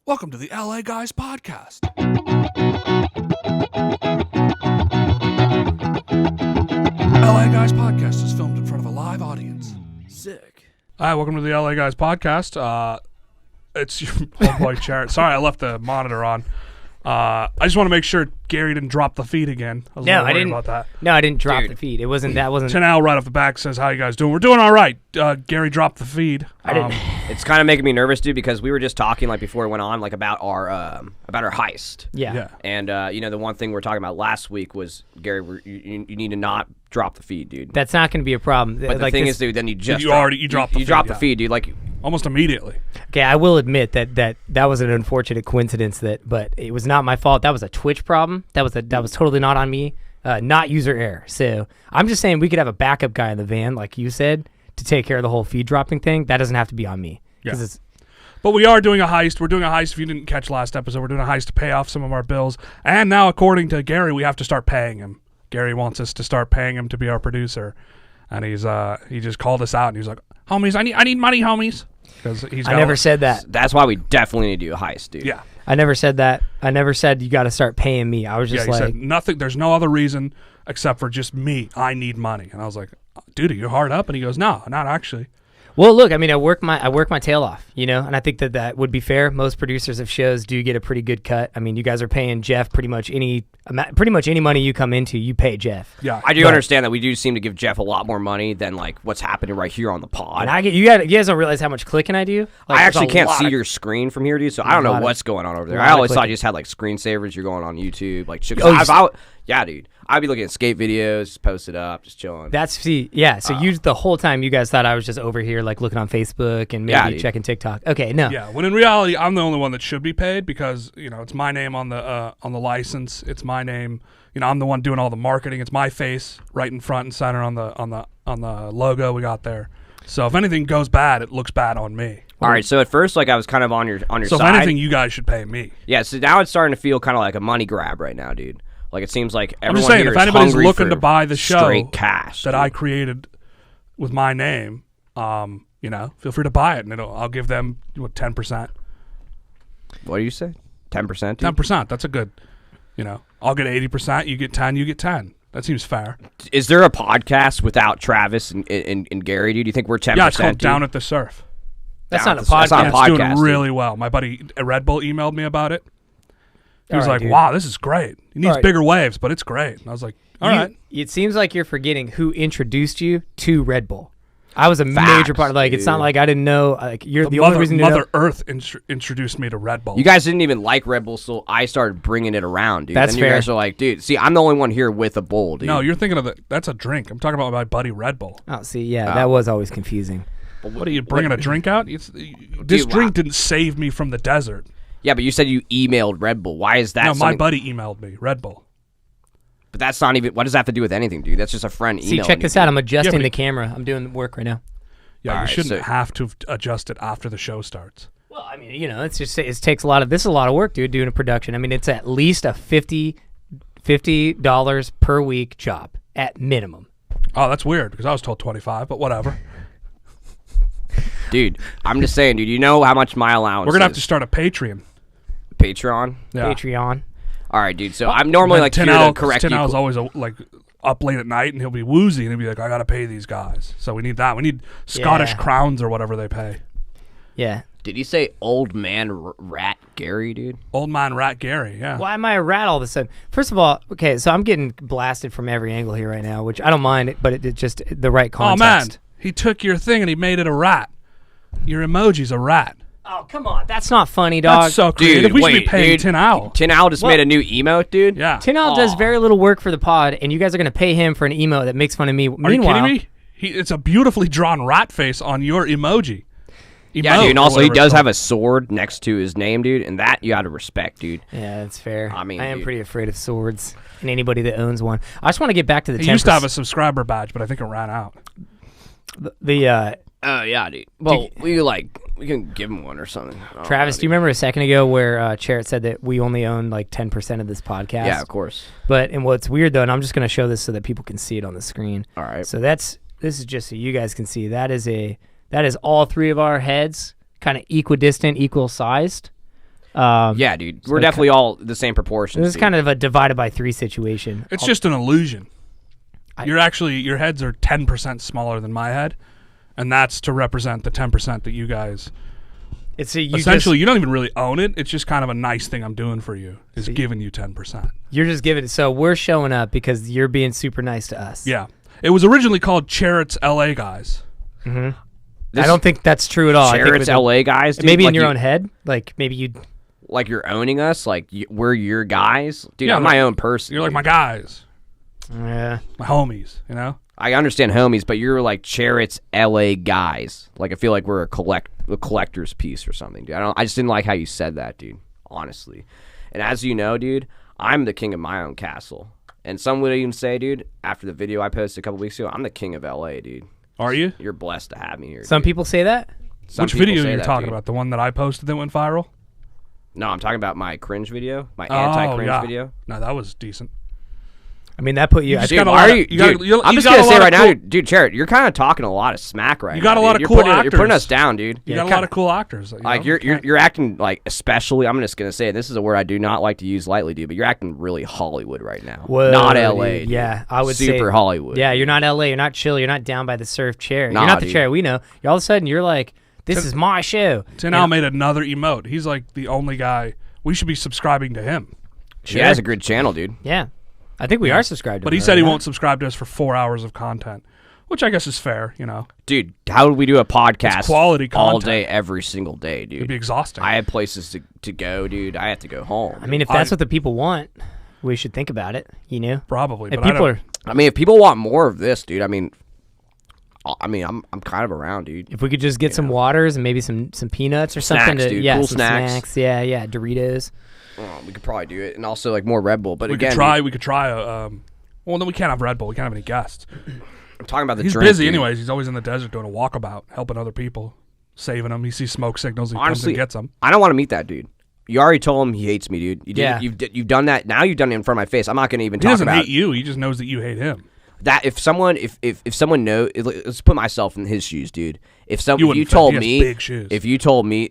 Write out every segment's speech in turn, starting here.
Welcome to the LA Guys Podcast. LA Guys Podcast is filmed in front of a live audience. Sick. Hi, welcome to the LA Guys Podcast. It's your homeboy Charret. Sorry, I left the monitor on. I just want to make sure Gary didn't drop the feed again. I was I didn't. about that. No, I didn't drop the feed. That wasn't. Chanel right off the back says, "How you guys doing?" We're doing all right. Gary dropped the feed. I didn't. It's kind of making me nervous, dude, because we were just talking like before it went on, like about our heist. Yeah. And the one thing we were talking about last week was, Gary, you need to not drop the feed, dude. That's not going to be a problem. But the thing is, dude, then you just dropped the feed, dude. Like almost immediately. Okay, I will admit that was an unfortunate coincidence. But it was not my fault. That was a Twitch problem. That was totally not on me. Not user error. So I'm just saying we could have a backup guy in the van, like you said, to take care of the whole feed dropping thing. That doesn't have to be on me. Yeah. But we are doing a heist. We're doing a heist. If you didn't catch last episode, we're doing a heist to pay off some of our bills. And now, according to Gary, we have to start paying him. Gary wants us to start paying him to be our producer. And he just called us out and he's like, "Homies, I need money, homies." Because I never said that. That's why we definitely need to do a heist, dude. Yeah. I never said that. I never said you got to start paying me. I was just he said nothing. There's no other reason except for just me. I need money. And I was like, "Dude, are you hard up?" And he goes, "No, not actually." Well, look, I mean, I work my tail off, and I think that would be fair. Most producers of shows do get a pretty good cut. I mean, you guys are paying Jeff pretty much any money you come into, you pay Jeff. Yeah, I do understand that we do seem to give Jeff a lot more money than like what's happening right here on the pod. And you guys don't realize how much clicking I do. Like, I actually can't see your screen from here, dude. So I don't know what's going on over there. I always thought you just had like screensavers. You're going on YouTube, like yeah, dude. I'd be looking at skate videos, post it up, just chilling. So the whole time you guys thought I was just over here like looking on Facebook and maybe checking TikTok. Okay, no. Yeah, when in reality I'm the only one that should be paid because it's my name on the license. It's my name. I'm the one doing all the marketing. It's my face right in front and center on the logo we got there. So if anything goes bad, it looks bad on me. All right, so at first, like, I was kind of on your side. So if anything, you guys should pay me. Yeah, so now it's starting to feel kind of like a money grab right now, dude. Like, it seems like everyone I'm just saying, here if is anybody's hungry looking for to buy the show straight cash that I created with my name, feel free to buy it, and I'll give them 10%. What do you say? 10%? 10%. That's a good. I'll get 80%. You get 10. You get 10. That seems fair. Is there a podcast without Travis and Gary? Do you think we're 10%? Yeah, it's called Down at the Surf. That's not a podcast. It's doing really well. My buddy Red Bull emailed me about it. He was like, "Wow, this is great. It needs bigger waves, but it's great." And I was like, "All right." It seems like you're forgetting who introduced you to Red Bull. I was a major part. Like, dude. It's not like I didn't know. Like, you're the only reason. Mother Earth introduced me to Red Bull. You guys didn't even like Red Bull, so I started bringing it around, dude. That's and fair. You guys are like, dude. See, I'm the only one here with a bowl, dude. No, you're thinking of that's a drink. I'm talking about my buddy Red Bull. Oh, see, yeah, that was always confusing. What are you bringing a drink out? This drink didn't save me from the desert. Yeah, but you said you emailed Red Bull. Why is that? No, my buddy emailed me Red Bull. But that's not even. What does that have to do with anything, dude? That's just a friend emailing. See, check this out. I'm adjusting the camera. I'm doing work right now. Yeah, you shouldn't have to adjust it after the show starts. Well, I mean, it's just it takes a lot of work, dude. Doing a production. I mean, it's at least a $50 per week job at minimum. Oh, that's weird because I was told 25, but whatever. Dude, I'm just saying, dude. You know how much my allowance? We're gonna have to start a Patreon. Patreon. Yeah. Patreon. All right, dude. So I'm normally like here to correct you. Tinel's always up late at night and he'll be woozy and he'll be like, "I gotta pay these guys." So we need that. We need Scottish crowns or whatever they pay. Yeah. Did you say old man rat Gary, dude? Old man rat Gary. Yeah. Why am I a rat all of a sudden? First of all, okay, so I'm getting blasted from every angle here right now, which I don't mind, but it's just the right context. Oh man, he took your thing and he made it a rat. Your emoji's a rat. Oh, come on. That's not funny, dog. That's so creative. Dude, we should be paying Tin Owl. Tin Owl just made a new emote, dude. Yeah. Tin Owl does very little work for the pod, and you guys are going to pay him for an emote that makes fun of me. Are you kidding me? It's a beautifully drawn rat face on your emoji. Yeah, dude, and also he does have a sword next to his name, dude, and that you got to respect, dude. Yeah, that's fair. I mean, I am pretty afraid of swords and anybody that owns one. I just want to get back to the 10%. He used to have a subscriber badge, but I think it ran out. Oh, yeah, dude. Well, we can give him one or something. Travis, do you remember a second ago where Charret said that we only own like 10% of this podcast? Yeah, of course. And what's weird though, and I'm just going to show this so that people can see it on the screen. All right. So this is just so you guys can see. That is all three of our heads, kind of equidistant, equal sized. Yeah, dude. We're definitely all the same proportions. This is kind of a divided by 3 situation. It's just an illusion. Your heads are 10% smaller than my head, and that's to represent the 10% that you guys. Essentially, you don't even really own it. It's just kind of a nice thing I'm doing for you, is giving you 10%. You're just giving it. So we're showing up because you're being super nice to us. Yeah. It was originally called Charret's LA Guys. Mm-hmm. I don't think that's true at all. Charret's LA Guys? Dude? Maybe like in your own head? Like maybe you'd... Like you're owning us? Like we're your guys? Dude, I'm my own person. You're like my guys. Yeah. My homies, you know? I understand homies, but you're like Charret's LA Guys. Like I feel like we're a collector's piece or something, dude. I just didn't like how you said that, dude. Honestly. And as you know, dude, I'm the king of my own castle. And some would even say, dude, after the video I posted a couple weeks ago, I'm the king of LA, dude. Are you? You're blessed to have me here. Some people say that? Which video are you talking about? The one that I posted that went viral? No, I'm talking about my cringe video, my anti-cringe video. No, that was decent. I mean, that put you... I'm just going to say right now, dude, Charret, you're kind of talking a lot of smack right now. You got a lot of cool actors. You're putting us down, dude. You got a lot of cool actors. Like, you're acting like, especially, I'm just going to say, this is a word I do not like to use lightly, dude, but you're acting really Hollywood right now. Whoa, not L.A., dude. Yeah, I would say... Super Hollywood. Yeah, you're not L.A., you're not chill, you're not down by the surf chair. Nah, you're not the dude. chair we know. All of a sudden, you're like, this is my show. Tinal made another emote. He's like the only guy... We should be subscribing to him. He has a good channel, dude. Yeah. I think we are subscribed to him. But he said he won't subscribe to us for 4 hours of content, which I guess is fair, you know. Dude, how would we do a podcast it's quality content. all day, every single day, dude? It'd be exhausting. I have places to go, dude. I have to go home. I mean, if that's what the people want, we should think about it, you know? Probably. If but people are... I mean, if people want more of this, dude, I'm kind of around, dude. If we could just get some waters and maybe some peanuts or something. Dude. Yeah, cool some snacks. Yeah, Doritos. We could probably do it, and also like more Red Bull. But we again, we could try well, then we can't have Red Bull. We can't have any guests. I'm talking about the He's drink, busy dude. anyways. He's always in the desert doing a walkabout, helping other people, saving them. He sees smoke signals. He Honestly, comes and gets them. I don't want to meet that dude. You already told him he hates me, dude. You've done that. Now you've done it in front of my face. I'm not going to even talk about it. He doesn't hate you. He just knows that you hate him. That if someone knows, let's put myself in his shoes, dude. If you told me,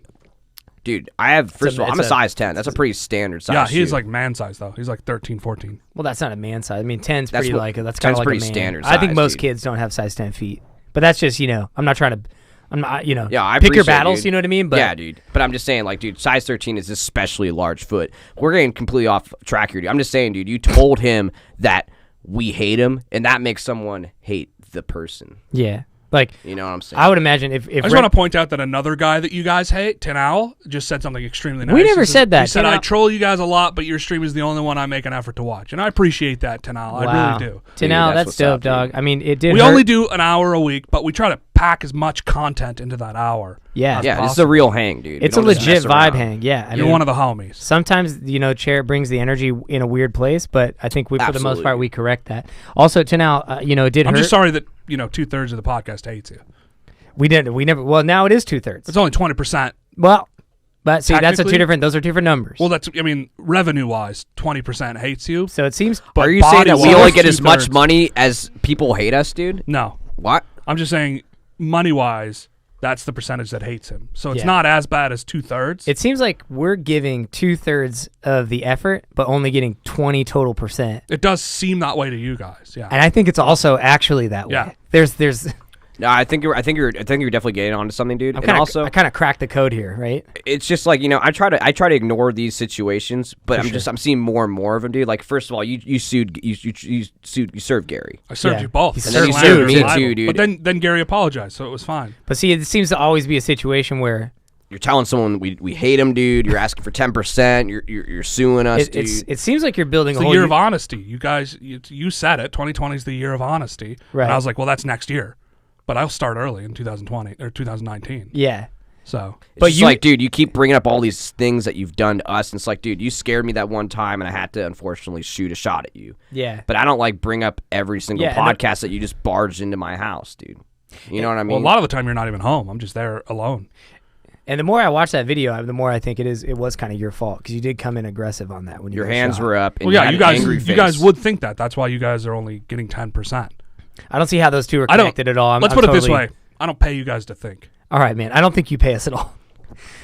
dude, I have, first of all, I'm a size 10. That's a pretty standard size. Yeah, he's like man size though. He's like 13, 14. Well, that's not a man size. I mean, 10's That's pretty what- that's kind of 10's like pretty a man. standard I think size, most dude. kids don't have size 10 feet. But that's just, I'm not, Yeah, I pick your appreciate it, battles, dude. you know what I mean? But yeah, dude. But I'm just saying, like, dude, size 13 is especially a large foot. We're getting completely off track here, dude. I'm just saying, dude, you told him that we hate him, and that makes someone hate the person. yeah. Like, You know what I'm saying? I would imagine if I just want to point out that another guy that you guys hate, Tin Owl, just said something extremely nice. We never said that. He said, Tin I Owl- troll you guys a lot, but your stream is the only one I make an effort to watch. And I appreciate that, Tin Owl. wow. I really do. Tin Dude, Owl, that's that's what's dope, up, dude. dog. I mean, it did We hurt. only do an hour a week, but we try to pack as much content into that hour. Yeah. Yeah, this is a real hang, dude. It's We a don't just legit mess vibe around. hang. Yeah. I You're mean, one of the homies. sometimes, Charret brings the energy in a weird place, but I think for the most Absolutely. part, we correct that. Also, Tin Owl, it did I'm hurt. just sorry that 2/3 of the podcast hates you. We never, well, now it is 2/3. It's only 20%. Well, but see, Technically- those are two different numbers. Well, revenue wise, 20% hates you. So it seems, Are you saying that we body-wise, only get as much 2/3. money as people hate us, dude? No. What? I'm just saying, money wise, that's the percentage that hates him. So it's Yeah. not as bad as 2/3. it seems like we're giving 2/3 of the effort, but only getting 20 total %. It does seem that way to you guys. Yeah. And I think it's also actually that way. Yeah. There's No, I think you're definitely getting onto something, dude. I And kind of cracked the code here, right? it's just like, I try to ignore these situations, but I'm seeing more and more of them, dude. Like, first of all, you served Gary. I served Yeah. you both. He And served then you. Larry Me was too, liable. dude. But then Gary apologized, so it was fine. But see, it seems to always be a situation where You're telling someone we hate him, dude. You're asking for 10%. You're suing us, dude. it seems like you're building It's a the whole year of honesty. You guys, you said it. 2020 is the year of honesty. Right. And I was like, well, that's next year. But I'll start early in 2020 or 2019. Yeah. So But you, like, dude, you keep bringing up all these things that you've done to us, and it's like, dude, you scared me that one time, and I had to unfortunately shoot a shot at you. Yeah. But I don't like bring up every single Yeah, podcast that you just barged into my house, dude. You know what I mean? well, a lot of the time you're not even home. I'm just there alone. And the more I watch that video, the more I think it was kind of your fault because you did come in aggressive on that when you Your got hands shot. were up. And Well, yeah, had you an guys, angry you face. guys would think that. That's why you guys are only getting 10%. I don't see how those two are I don't- connected at all. Let's put it this way: I don't pay you guys to think. All right, man. I don't think you pay us at all.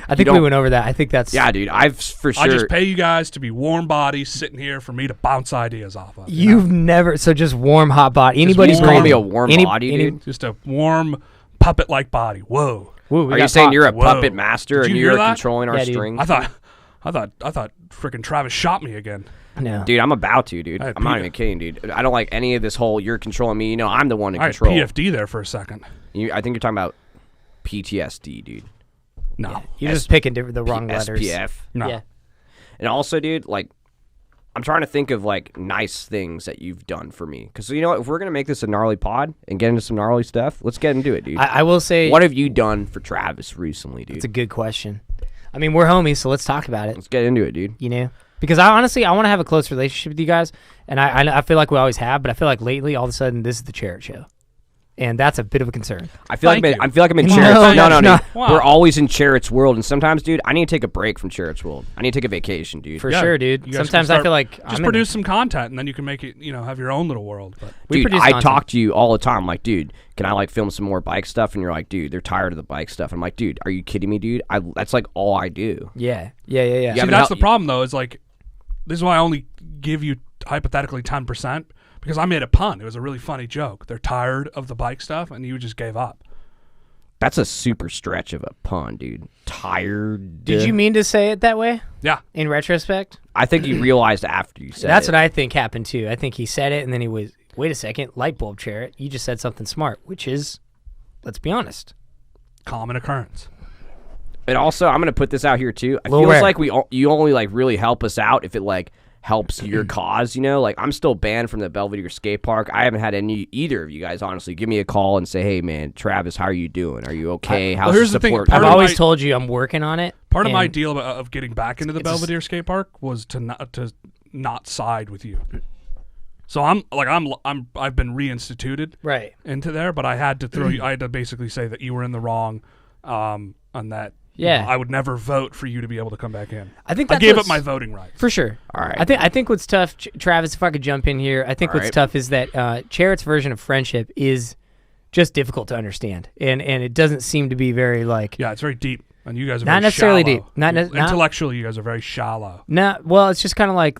I think we went over that. I think that's Yeah, dude. I've for sure. I just pay you guys to be warm bodies sitting here for me to bounce ideas off of. You've never so just warm hot body. Anybody's call bringing me a warm body, dude. Just a warm puppet-like body. Whoa. Woo, Are you saying you're a Whoa. puppet master Did and you hear you're that? controlling our Yeah, dude. strings? I thought freaking Travis shot me again. No. Dude, I'm about to, dude. Hey, I'm not Peter. even kidding, dude. I don't like any of this whole you're controlling me. You know, I'm the one in I had control. PFD there for a second. I think you're talking about PTSD, dude. No. You're just picking the wrong letters. SPF. No. Yeah. And also, dude, like, I'm trying to think of, like, nice things that you've done for me. Because, you know what? If we're going to make this a gnarly pod and get into some gnarly stuff, let's get into it, dude. I will say What have you done for Travis recently, dude? it's a good question. I mean, we're homies, so let's talk about it. Let's get into it, dude. You know, because I want to have a close relationship with you guys, and I feel like we always have, but I feel like lately, all of a sudden, this is the Charret show, and that's a bit of a concern. I feel like I'm in No, Charret's. No, no. dude. Wow. We're always in Charret's world, and sometimes, dude, I need to take a break from Charret's world. I need to take a vacation, dude. For Yeah, sure, dude. you guys can Sometimes I start- feel like Just I'm produce some content, and then you can make it, have your own little world. But we Dude, produce I content. talk to you all the time. Like, dude, can I like film some more bike stuff? And you're like, dude, they're tired of the bike stuff. I'm like, dude, are you kidding me, dude? That's like all I do. Yeah. Yeah, See, but that's how- the problem, though, is like, this is why I only give you hypothetically 10%, because I made a pun. It was a really funny joke. They're tired of the bike stuff, and you just gave up. That's a super stretch of a pun, dude. Tired. Did you mean to say it that way? Yeah. In retrospect, I think you realized after you said that's it. what I think happened too. I think he said it, and then he was, wait a second, light bulb, Charret. You just said something smart, which is, let's be honest. Common occurrence. And also, I'm gonna put this out here too. I Little feel rare. like you only like really help us out if it like helps your cause. You know, like I'm still banned from the Belvedere skate park. I haven't had either of you guys honestly give me a call and say, "Hey, man, Travis, how are you doing? Are you okay? How's here's the the thing, support?" part I've of always my- told you I'm working on it. Part of my and- deal of getting back into the Belvedere skate park was to not side with you. So I've been reinstituted Right. into there, but I had to throw you. I had to basically say that you were in the wrong, on that. Yeah. I would never vote for you to be able to come back in. I think I that's gave up what's- my voting rights. For sure. All right. I think what's tough, Travis, if I could jump in here, I think All what's right. tough is that Charret's version of friendship is just difficult to understand, and it doesn't seem to be very like. Yeah, it's very deep, and you guys are Not very necessarily shallow. deep. Not Intellectually, you guys are very shallow. No, well, it's just kind of like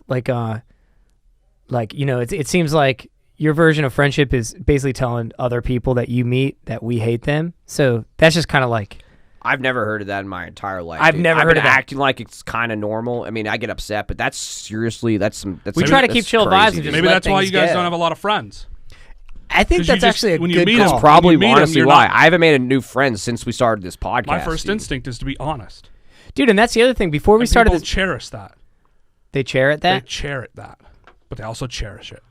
it seems like your version of friendship is basically telling other people that you meet that we hate them. So that's just kind of like. I've never heard of that in my entire life. I've dude. never I've heard been of that. acting like it's kind of normal. I mean, I get upset, but that's seriously that's We try to keep chill vibes and just Maybe let that's why things you guys go. don't have a lot of friends. I think 'Cause you that's just- actually a when you good meet call. us, That's probably when you meet 'em, honestly you're why not- I haven't made a new friend since we started this podcast. My first dude. instinct is to be honest. Dude, and that's the other thing. Before we And started people this, cherish that. they Charret that. They cherish that, but they also cherish it.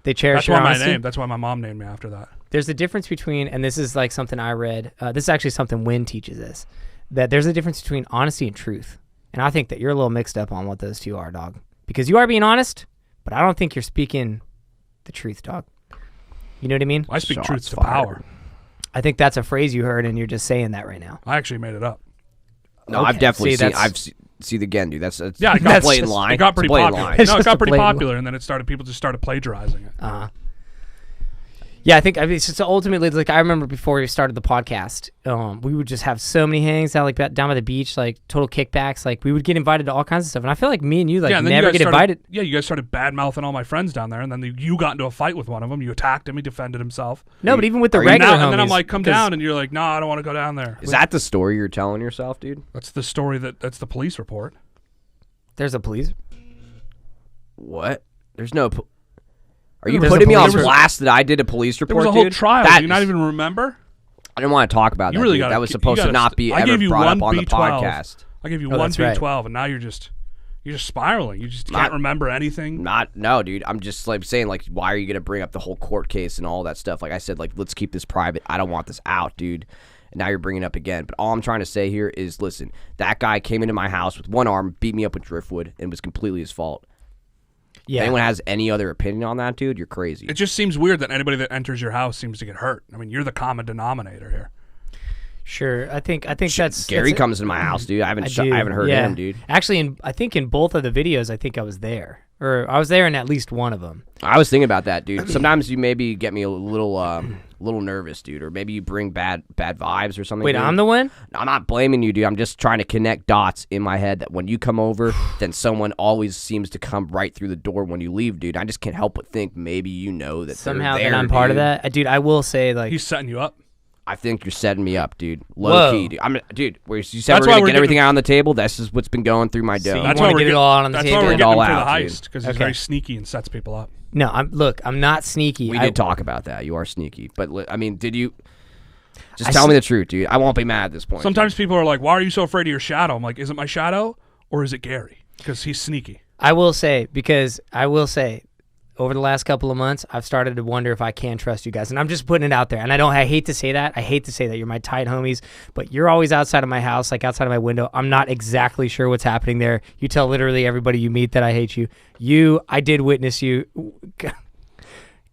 They cherish That's why your my honesty. name. That's why my mom named me after that. There's a difference between, and this is like something I read. This is actually something Wynn teaches us, that there's a difference between honesty and truth. And I think that you're a little mixed up on what those two are, dog. Because you are being honest, but I don't think you're speaking the truth, dog. You know what I mean? I speak Shots truth to fired. power. I think that's a phrase you heard, and you're just saying that right now. I actually made it up. No, Okay. I've definitely See, seen. that's- See again, dude. That's Yeah, it that's got, blatant lie. it got pretty It's a blatant popular. lie. It's No, it just a got pretty blatant popular, and then people just started plagiarizing it. Yeah, I mean, it's just ultimately, like, I remember before we started the podcast, we would just have so many hangs out, like, down by the beach, like, total kickbacks. Like, we would get invited to all kinds of stuff. And I feel like me and you, like, Yeah, and then you never guys get started- invited. Yeah, you guys started bad-mouthing all my friends down there, and then you got into a fight with one of them. You attacked him. He defended himself. No, but even with the Are you regular and then I'm homies, like, come because- down, and you're like, no, I don't want to go down there. Is that the story you're telling yourself, dude? That's the story that's the police report. There's a police. What? There's no. Are you There's putting a me on police- blast that I did a police There report, was a whole dude? trial. That Do you not is- even remember? I didn't want to talk about You that. really dude. got. That was supposed to not be I ever gave you brought one up on the B12. podcast. I gave you Oh, one that's right. B12, and now you're just spiraling. You just Not- can't remember anything. No, dude. I'm just like saying, like, why are you gonna bring up the whole court case and all that stuff? Like I said, like, let's keep this private. I don't want this out, dude. And now you're bringing it up again. But all I'm trying to say here is, listen, that guy came into my house with one arm, beat me up with driftwood, and it was completely his fault. Yeah. If anyone has any other opinion on that, dude, you're crazy. It just seems weird that anybody that enters your house seems to get hurt. I mean, you're the common denominator here. Sure. I think that's Gary that's comes into my house, dude. I haven't do, heard yeah. him, dude. Actually, I think in both of the videos, I think I was there, or I was there in at least one of them. I was thinking about that, dude. Sometimes you maybe get me a little nervous, dude, or maybe you bring bad vibes or something. Wait, dude. I'm the one? I'm not blaming you, dude. I'm just trying to connect dots in my head that when you come over, then someone always seems to come right through the door when you leave, dude. I just can't help but think maybe you know that Somehow they're there, that I'm part of dude. that. Dude, I will say, like... He's setting you up. I think you're setting me up, dude. Low Whoa. key, dude. Where you said That's we're why gonna we're get everything giving- out on the table. That's just what's been going through my dough. So you That's wanna why we're get it getting- all out on the That's table? why we're Get it getting all him through out, the dude. heist because he's Okay. very sneaky and sets people up. No, I'm not sneaky. We did talk about that. You are sneaky, but I mean, did you? Just I tell s- me the truth, dude. I won't be mad at this point. Sometimes people are like, "Why are you so afraid of your shadow?" I'm like, "Is it my shadow or is it Gary?" Because he's sneaky. I will say, over the last couple of months, I've started to wonder if I can trust you guys. And I'm just putting it out there. And I hate to say that. I hate to say that. You're my tight homies, but you're always outside of my house, like outside of my window. I'm not exactly sure what's happening there. You tell literally everybody you meet that I hate you. I did witness you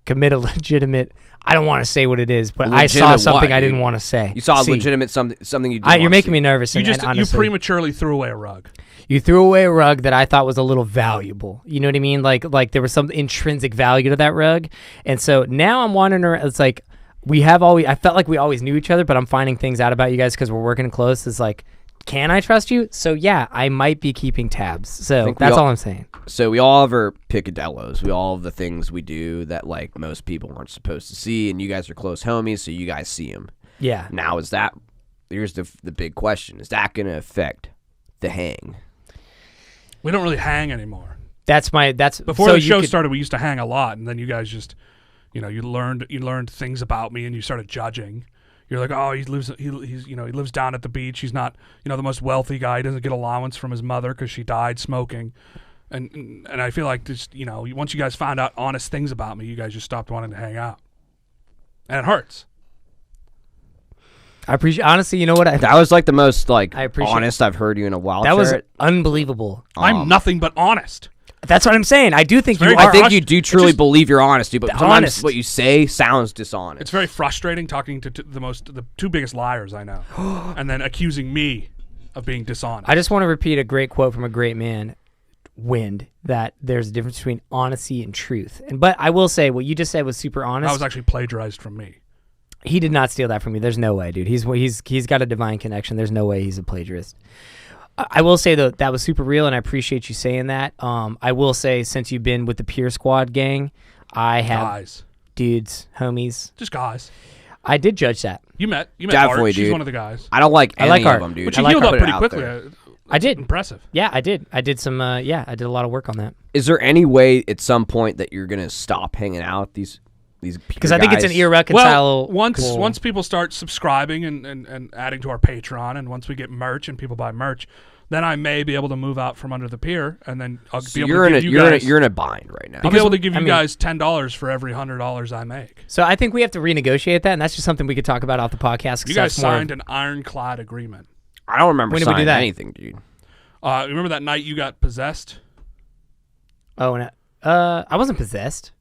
commit a legitimate, I don't want to say what it is, but I saw Legitimate something what, I didn't dude? want to say. You saw a See, legitimate something you did. you're making me nervous. You and just you honestly, prematurely threw away a rug. you threw away a rug that I thought was a little valuable. You know what I mean? Like there was some intrinsic value to that rug. And so now I'm wondering, it's like I felt like we always knew each other, but I'm finding things out about you guys because we're working close. It's like, can I trust you? So yeah, I might be keeping tabs. So that's all I'm saying. So we all have our picadillos. We all have the things we do that like most people aren't supposed to see, and you guys are close homies, so you guys see them. Yeah. Now here's the big question: is that going to affect the hang? We don't really hang anymore. That's Before so the you show could- started, we used to hang a lot, and then you guys just, you learned things about me, and you started judging. You're like, oh, he lives down at the beach. He's not, the most wealthy guy. He doesn't get allowance from his mother because she died smoking, and I feel like just, once you guys found out honest things about me, you guys just stopped wanting to hang out, and it hurts. I appreciate, honestly, you know what? That was like the most like I appreciate- honest I've heard you in a while. That was Charret. unbelievable. I'm nothing but honest. That's what I'm saying. I do think you very- are. I think you do truly just- believe you're honest, dude. But sometimes honest. what you say sounds dishonest. It's very frustrating talking to the two biggest liars I know, and then accusing me of being dishonest. I just want to repeat a great quote from a great man, Wind, that there's a difference between honesty and truth. But I will say what you just said was super honest. That was actually plagiarized from me. He did not steal that from me. There's no way, dude. He's got a divine connection. There's no way he's a plagiarist. I will say though that was super real, and I appreciate you saying that. I will say since you've been with the Peer Squad gang, I have Guys, dudes, homies. just guys. I did judge that. You met Definitely, Art. She's dude. one of the guys. I don't like I any like of art. them, dude. But I you like healed art. up Put it pretty out quickly. there. I did. Impressive. Yeah, I did. I did some. Yeah, I did a lot of work on that. Is there any way at some point that you're gonna stop hanging out with these Because I think it's an guys? irreconcilable. Well, once people start subscribing and adding to our Patreon, and once we get merch and people buy merch, then I may be able to move out from under the pier, and then I'll So be able you're to in give a you guys. you're in a bind right now. I'll be able to give you I mean- guys $10 for every $100 I make. So I think we have to renegotiate that, and that's just something we could talk about off the podcast. 'cause You guys that's more- signed an ironclad agreement. I don't remember When did we do signing that? anything, dude. Remember that night you got possessed? Oh, and I wasn't possessed.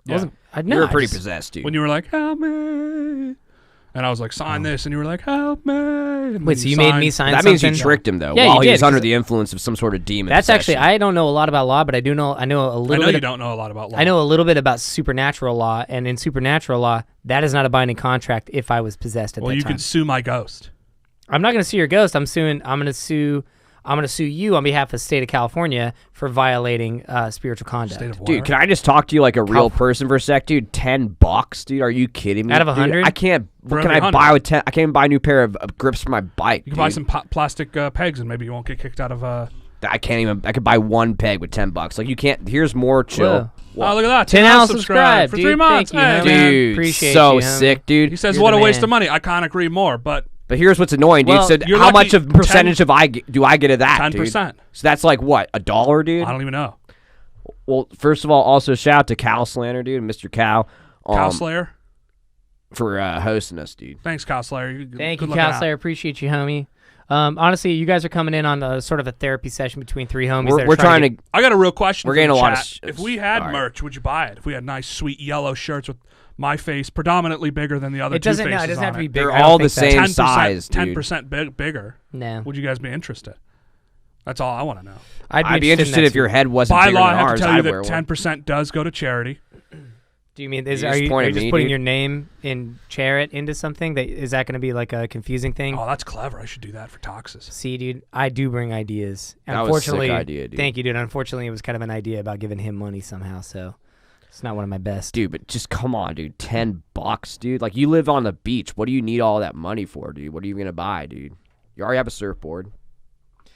Yeah. I wasn't. You were pretty just- possessed, dude. When you were like, "Help me," and I was like, "Sign this," and you were like, "Help me." And Wait, then so you made me signed- sign that something? means you tricked him though, Yeah, while you he did, was under 'cause the influence of some sort of demon. That's actually. possession. I don't know a lot about law, but I know a I little know bit. you don't know a lot about law. I know a little bit about supernatural law, and in supernatural law, that is not a binding contract. If I was possessed at Well, that you time, can sue my ghost. I'm not going to sue your ghost. I'm going to sue you on behalf of the state of California for violating spiritual conduct. State of where? Dude, can I just talk to you like a real person for a sec, dude? $10, dude. Are you kidding me? Out of Dude, 100? I can't. For What can every I 100. buy with 10? I can't even buy a new pair of grips for my bike. You can buy dude. some plastic pegs, and maybe you won't get kicked out of. I can't even. I could buy one peg with $10. Like you can't. Here's more chill. Whoa. Oh, look at that! 10 now ounce subscribe for dude. 3 months. Thank you, Hey, homie. man. Dude, Appreciate so you, homie. sick, dude. He says, You're "What the a waste man. of money." I can't agree more, but But here's what's annoying, dude. Well, So you're how lucky much of percentage of do I get of that? 10%. Dude? So that's like what, $1, dude? I don't even know. Well, first of all, also shout out to Cal Slander, dude, Mr. Cal, Cow Slayer. for hosting us, dude. Thanks, Cow Slayer. Thank you, Good looking Cal out. Slayer. Appreciate you, homie. Honestly, you guys are coming in on a sort of a therapy session between three homies. that are We're trying to. I got a real question. We're from getting the a lot of chat. If we had all right. merch, would you buy it? If we had nice, sweet yellow shirts with my face predominantly bigger than the other It two doesn't. faces No, it doesn't have on to be it, big. They're I don't all the think that- same size, dude. 10% bigger. No. Would you guys be interested? That's all I want to know. I'd be interested if your head wasn't By bigger law, than I have ours. to tell you I'd that wear one. 10% does go to charity. Do you mean You are just you pointed just me, putting dude. your name in Charret into something? Is that going to be like a confusing thing? Oh, that's clever. I should do that for taxes. See, dude, I do bring ideas. That was a sick Unfortunately, idea, dude. thank you, dude. Unfortunately, it was kind of an idea about giving him money somehow, so it's not one of my best. Dude, but just come on, dude. $10, dude. Like, you live on the beach. What do you need all that money for, dude? What are you gonna buy, dude? You already have a surfboard.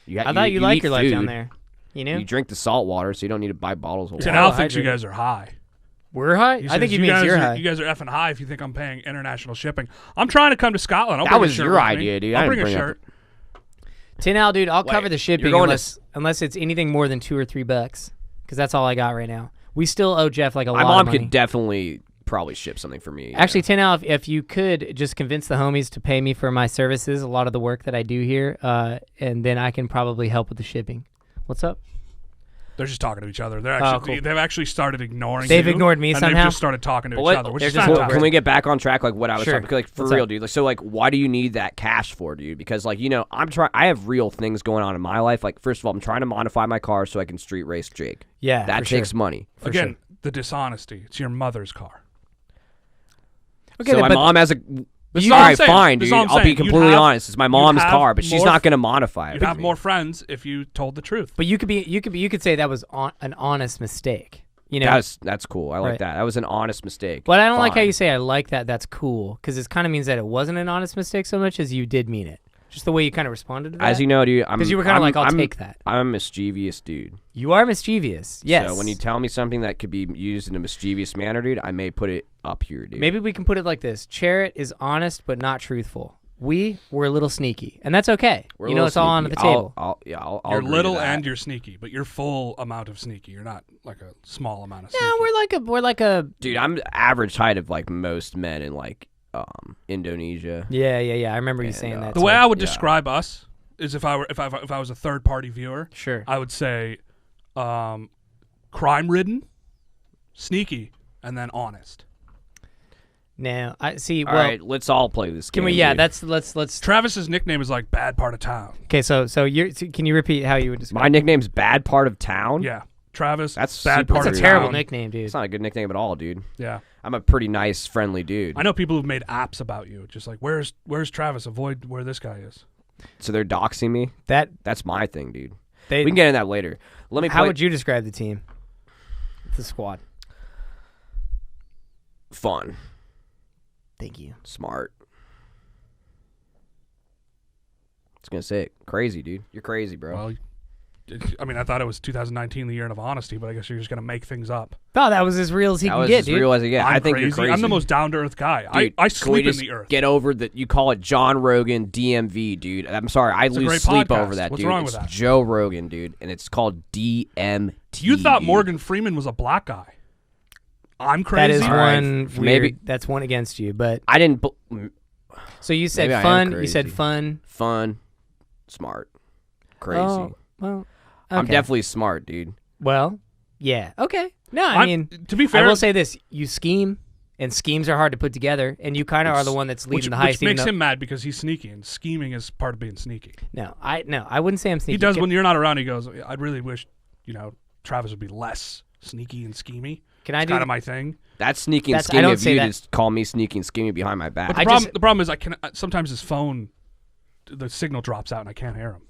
I thought you liked eat your life down food. there. You know, You drink the salt water, so you don't need to buy bottles of water. Now thinks you hydrated. guys are high. we're high. He I think says, he means you're high. You guys are effing high if you think I'm paying international shipping. I'm trying to come to Scotland. I'll That bring a was shirt your with me. idea, dude. I I'll didn't bring a bring up shirt. Tin dude. I'll cover Wait, the shipping you're going unless it's anything more than $2 or $3, because that's all I got right now. We still owe Jeff like a My lot mom of money. could definitely probably ship something for me. Actually, Tin if you could just convince the homies to pay me for my services, a lot of the work that I do here, and then I can probably help with the shipping. What's up? They're just talking to each other. They're actually cool. they've actually started ignoring. They've you, ignored me and somehow? They've just started talking to each other, which they're is just fantastic. Can we get back on track? Like what I was Sure. talking? Like for What's real, up? dude. Like so, like why do you need that cash for, dude? Because like I have real things going on in my life. Like first of all, I'm trying to modify my car so I can street race Jake. Yeah, That for sure. takes money. Again, the dishonesty. It's your mother's car. Okay, So my but mom has a. This is All all I'm right, saying. fine, This is dude. all I'm I'll be saying. You'd completely have- honest. It's my you'd mom's have car, but she's more not going to modify it. You'd for have me. more friends if you told the truth. but you could say that was an honest mistake. You know, That's cool. I like Right. that. That was an honest mistake. but I don't like how Fine. you say I like that. That's cool because it kind of means that it wasn't an honest mistake so much as you did mean it. Just the way you kind of responded to that. As you know, dude, because you were kind of like, I'll take that. I'm a mischievous dude. You are mischievous. Yes. So when you tell me something that could be used in a mischievous manner, dude, I may put it up here, dude. Maybe we can put it like this: Charret is honest but not truthful. We're a little sneaky, and that's okay. We're a You know, little it's all on sneaky. the table. I'll You're agree to little that. and you're sneaky, but you're full amount of sneaky. You're not like a small amount of sneaky. No, we're like a Dude, I'm the average height of like most men in like Indonesia. yeah. I remember you saying that. The too. way I would Yeah. describe us is if I was a third party viewer, Sure. I would say crime ridden, sneaky, and then honest. Now I see. All Well, right, let's all play this game. can we? Yeah, dude. let's. Travis's nickname is like bad part of town. Okay, so can you repeat how you would describe? My nickname's Bad Part of Town. Yeah, Travis. That's bad super part That's of a terrible town. nickname, dude. It's not a good nickname at all, dude. Yeah, I'm a pretty nice, friendly dude. I know people who've made apps about you, just like where's Travis? Avoid where this guy is. So they're doxing me. That That's my thing, dude. they. We can get in that later. Let me. How play would you describe the team? The squad. fun, Thank you. smart. I was gonna say it. Crazy, dude. You're crazy, bro. Well, I mean, I thought it was 2019, the year of honesty, but I guess you're just gonna make things up. Oh, that was as real as he that can was get, as dude. real as I get. I think you're crazy. I'm the most down to earth guy. Dude, I can we sleep in just the earth. Get over that. You call it John Rogan DMV, dude. I'm sorry. I a lose great sleep podcast. over that, What's dude. wrong it's with that? Joe Rogan, dude, and it's called DMT. You thought dude. Morgan Freeman was a black guy. I'm That crazy. is All right, one weird. maybe- That's one against you, but I didn't. so you said Maybe I am fun. You crazy. said fun. Fun, smart, crazy. Oh, well, I'm okay. definitely smart, dude. Well, yeah. Okay. No, I mean, to be fair, I will say this: you scheme, and schemes are hard to put together, and you kind of are the one that's leading the which heist. makes even him mad because he's sneaky, and scheming is part of being sneaky. though, no, I wouldn't say I'm sneaky. He does when you're not around. He goes, "I'd really wish, Travis would be less sneaky and schemy." Can I It's do kind of my thing. That's sneaky and That's- I scheming don't of say you that. to just call me sneaky and scheming behind my back. But the problem is, I can sometimes his phone, the signal drops out, and I can't hear him.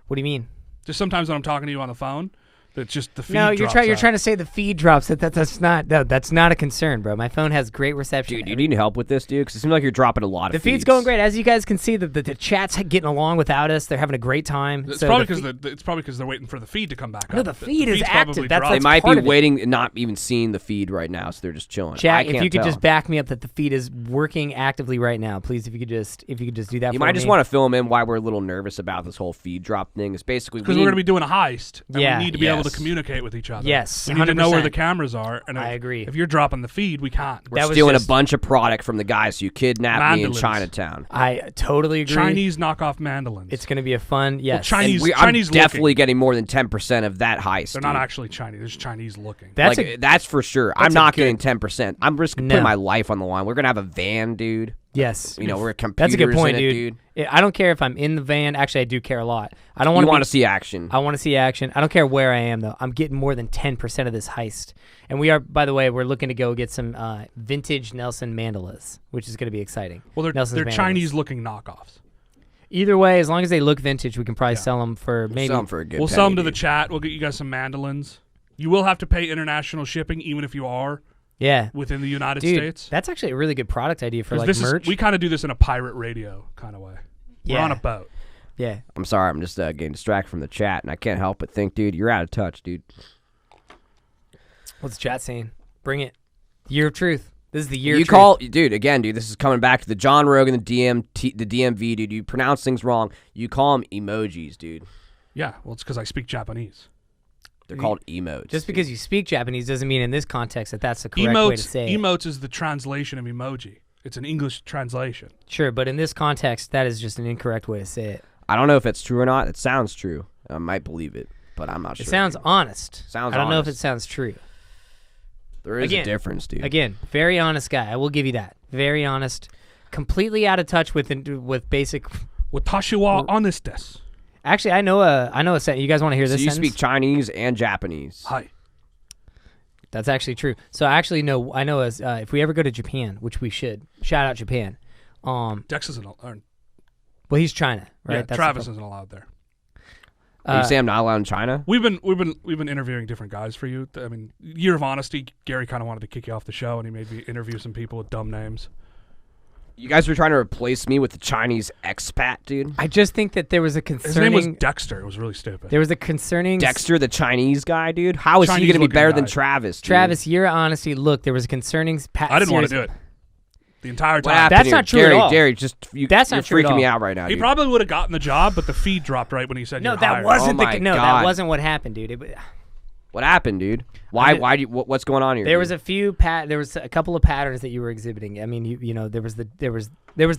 What do you mean? Just sometimes when I'm talking to you on the phone, it's just the feed. No, you're drops You're out. trying to say the feed drops. That's not a concern, bro. My phone has great reception. Dude, you need help with this, dude? Because it seems like you're dropping a lot The of feed's going great, as you guys can see. The chat's getting along without us. They're having a great time. It's So probably the because it's probably because they're waiting for the feed to come back. No, up. the feed is feed's active. probably That's dropped. They like- might part be of it. waiting and not even seeing the feed right now, so they're just chilling. I Chat, if can't you could tell. just back me up that the feed is working actively right now, please. If you could just do that. You for might just me. want to fill them in why we're a little nervous about this whole feed drop thing. It's basically Because we're going to be doing a heist, and Yeah. we need to be able to Yes. communicate with each other. Yes, we need to know where 100%. the cameras are. And I if, agree. If you're dropping the feed, we can't. we're that was stealing just- a bunch of product from the guys who kidnapped me in Mandolins. Chinatown. I totally agree. Chinese knockoff mandolins. It's going to be a fun. Yes. Chinese- I'm Chinese definitely looking. getting more than 10% of that heist. They're dude. not actually Chinese. They're just Chinese looking. That's like, a, that's for sure. I'm that's a not good- getting 10%. I'm just No. putting my life on the line. We're gonna have a van, dude. Yes. We're computers. That's a good point, in it, dude. I don't care if I'm in the van. Actually, I do care a lot. I don't want to see action. I want to see action. I don't care where I am, though. I'm getting more than 10% of this heist. And we are, by the way, we're looking to go get some vintage Nelson mandalas, which is going to be exciting. Well, they're Chinese-looking knockoffs. Either way, as long as they look vintage, we can probably sell them for maybe. Sell them for a good We'll penny, sell them to the dude. chat. We'll get you guys some mandolins. You will have to pay international shipping, even if you are within the United States. That's actually a really good product idea for like merch. We kind of do this in a pirate radio kind of way. We're on a boat. Yeah. I'm sorry, I'm just getting distracted from the chat, and I can't help but think, dude, you're out of touch, dude. What's the chat saying? Bring it. Year of truth. This is the year. Dude. Again, dude. This is coming back to the John Rogan, the DMV, dude. You pronounce things wrong. You call them emojis, dude. Yeah, well, it's because I speak Japanese. They're called emotes. Just because you speak Japanese doesn't mean in this context that's the correct way to say it. Emotes is the translation of emoji. It's an English translation. Sure, but in this context, that is just an incorrect way to say it. I don't know if it's true or not. It sounds true. I might believe it, but I'm not sure. It sounds honest. Sounds I don't know if honest. it sounds true. There is a difference, dude. Again, very honest guy. I will give you that. Very honest. Completely out of touch with basic. Watashi wa honest desu. Actually, I know a sentence. You guys want to hear this So you sentence? speak Chinese and Japanese. Hi. That's actually true. So actually, no, I know if we ever go to Japan, which we should, shout out Japan. Dex isn't. Well, he's China, right? Yeah, That's Travis isn't allowed there. You say I'm not allowed in China? We've been interviewing different guys for you. I mean, year of honesty. Gary kind of wanted to kick you off the show, and he made me interview some people with dumb names. You guys were trying to replace me with the Chinese expat, dude. I just think that there was a concerning. His name was Dexter. It was really stupid. There was a concerning. Dexter, the Chinese guy, dude. How is he going to be better than Travis? Dude? Travis, your honesty. Look, there was a concerning. I didn't want to do it. The entire time. What happened That's here? not true Gary, at all. Gary, That's you're not true at freaking all. me out right now. He dude. probably would have gotten the job, but the feed dropped right when he said No, you're that hired. wasn't Oh the. my No, God. that wasn't what happened, dude. What happened, dude? Why do you, what's going on here? There dude? was a few there was a couple of patterns that you were exhibiting. I mean, you know, there was the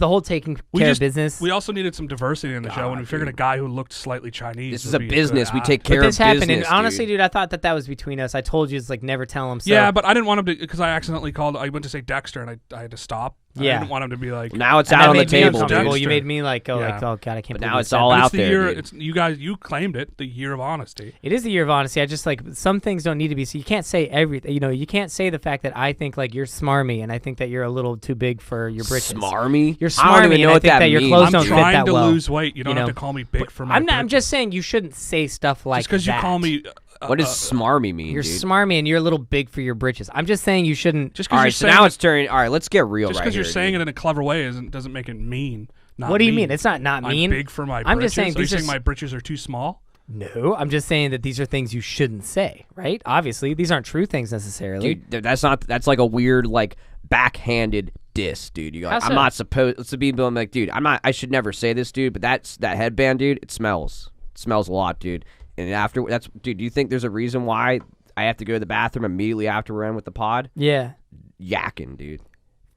whole taking care of business. We also needed some diversity in the show, and we figured dude. a guy who looked slightly Chinese. This is would a be business. good We at. take care But this of happened, business, and honestly, dude. dude, I thought that was between us. I told you, it's like never tell him. So. Yeah, but I didn't want him to because I accidentally called. I went to say Dexter, and I had to stop. Yeah. I didn't want him to be like. Now it's And out that on the made me table, uncomfortable. dude. You made me like, oh, Yeah. oh God, I can't. But believe now you it's said all that. out It's the there, year. dude. It's you guys. You claimed it. The year of honesty. It is the year of honesty. I just like some things don't need to be. So you can't say everything. You know, you can't say the fact that I think like you're smarmy, and I think that you're a little too big for your britches. Smarmy? You're I don't smarmy, even and know I what think that that your means. clothes I'm don't fit trying that to well. lose weight. You don't have to call me big for my. I'm britches. just saying you shouldn't say stuff like Just because you that. call me. What does smarmy mean, You're dude? smarmy and you're a little big for your britches. I'm just saying you shouldn't. Just All because right, you're so saying now it- it's turning. All right, let's get real just right because here. you're saying dude. it in a clever way doesn't make it mean. Not What do you mean. mean? It's not mean. I'm big for my. I'm just saying Are you these are saying my britches are too small? No, I'm just saying that these are things you shouldn't say, right? Obviously, these aren't true things necessarily. Dude, that's not. That's like a weird, like backhanded diss, dude. You're like, How I'm so? not supposed to be. I'm like, dude, I'm not. I should never say this, dude. But that headband, dude. It smells. It smells a lot, dude. And after dude. Do you think there's a reason why I have to go to the bathroom immediately after we're in with the pod? Yeah, Yakking, dude.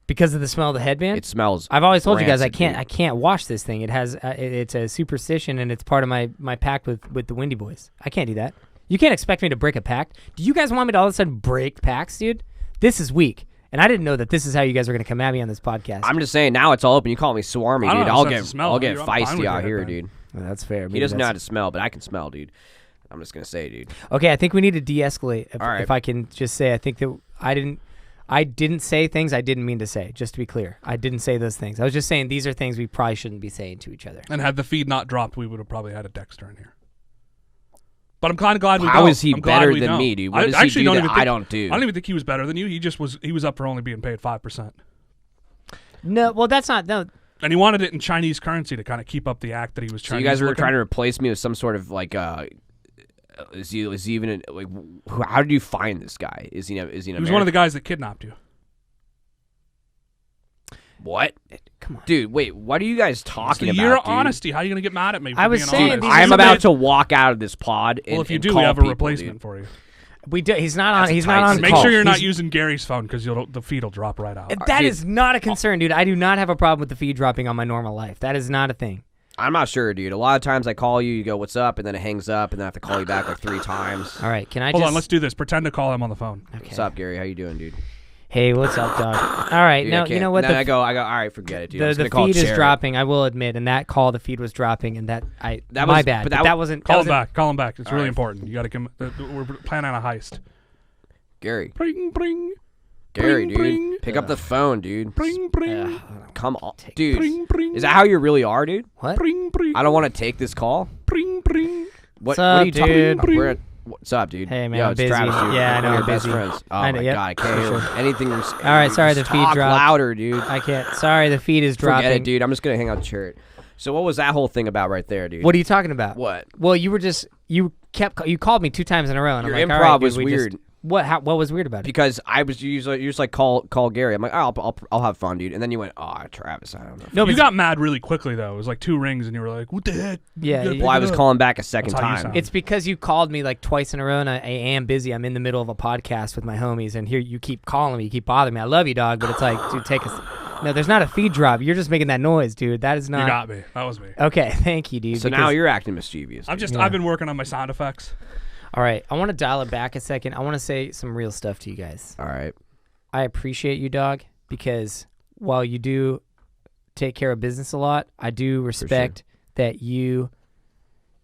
because of the smell of the headband. It smells. I've always told you guys rancid, I dude. can't wash this thing. It has it's a superstition and it's part of my pact with the Windy Boys. I can't do that. You can't expect me to break a pact. Do you guys want me to all of a sudden break pacts, dude? This is weak. And I didn't know that this is how you guys are going to come at me on this podcast. I'm just saying. Now it's all open. You call me swarmy, I don't dude. know I'll if get that's the smell. I'll get I'm fine feisty with out it, here, but- dude. Well, that's fair. He doesn't know how to smell, but I can smell, dude. I'm just gonna say, dude. Okay, I think we need to de-escalate. If, All right. if I can just say, I think that I didn't say things I didn't mean to say. Just to be clear, I didn't say those things. I was just saying these are things we probably shouldn't be saying to each other. And had the feed not dropped, we would have probably had a Dexter in here. But I'm kind of glad we How don't. is he I'm glad better we than don't. me, dude? I What does he actually do don't that even I think- don't do? I don't even think he was better than you. He was up for only being paid 5%. No, well, that's not no. And he wanted it in Chinese currency to kind of keep up the act that he was So Chinese. you guys were looking. trying to replace me with some sort of like is he even like how did you find this guy? Is he He was one of the guys that kidnapped you. what? Come on. Dude, wait, what are you guys It's talking the about? year of dude? honesty. How are you going to get mad at me for I was being saying honest? these I am are about to walk out of this pod. Well, if you and do, call we have a people, replacement dude. for you. We do. He's not on. That's a He's tight not on. squeeze. Make call. sure you're not He's- using Gary's phone because the feed will drop right out. That Dude. is not a concern, dude. I do not have a problem with the feed dropping on my normal life. That is not a thing. I'm not sure, dude. A lot of times I call you, you go, "What's up?" and then it hangs up, and then I have to call you back like 3 times. All right, can I Hold just on, let's do this. Pretend to call him on the phone. Okay. What's up, Gary? How you doing, dude? Hey, what's up, dog? All right, Dude, no, you know what? Then I go, all right, forget it, dude. I'm just The gonna call feed is Charret. dropping. I will admit, and that call, the feed was dropping, and that That my was- bad. but But that that wasn't. Call that him wasn't- back. Call him back. It's All really right. important. You got to come. We're planning on a heist. Gary. Bring, bring. Gary, Bring, dude. bring. Pick up the phone, dude. Bring, bring. Come on. Dude. Bring, bring. Is that how you really are, dude? What? Bring, bring. I don't want to take this call. Bring, bring. What What's are up, you talking dude? about? We're at, what's up, dude? Hey, man, Yo, I'm it's busy. Travis, dude. Yeah, I know, We're I'm your best busy. friends. Oh, I know, my yep, God. I can't for hear sure. anything. All right, sorry, the feed Talk dropped. louder, dude. I can't. Sorry, the feed is dropping. Forget it, dude. I'm just going to hang out with Charret. So what was that whole thing about right there, dude? What are you talking about? What? Well, you called me 2 times in a row, and Your I'm like, improv all right, dude, was we weird. Just, what was weird about it? Because I was usually you just like call Gary. I'm like, oh, I'll have fun, dude. And then you went, oh, Travis, I don't know. No, You but got mad really quickly though. It was like 2 rings, and you were like, "What the heck?" Yeah, You gotta yeah. Well, I pick it was up. calling back a second That's how you time. sound. it's because you called me like twice in a row, and I am busy. I'm in the middle of a podcast with my homies, and here you keep calling me, you keep bothering me. I love you, dog, but it's like, dude, take us. No, there's not a feed drop. You're just making that noise, dude. That is not. You got me. That was me. Okay, thank you, dude. So now you're acting mischievous. I've dude. just I've been working on my sound effects. All right, I want to dial it back a second. I want to say some real stuff to you guys. All right. I appreciate you, dog, because while you do take care of business a lot, I do respect that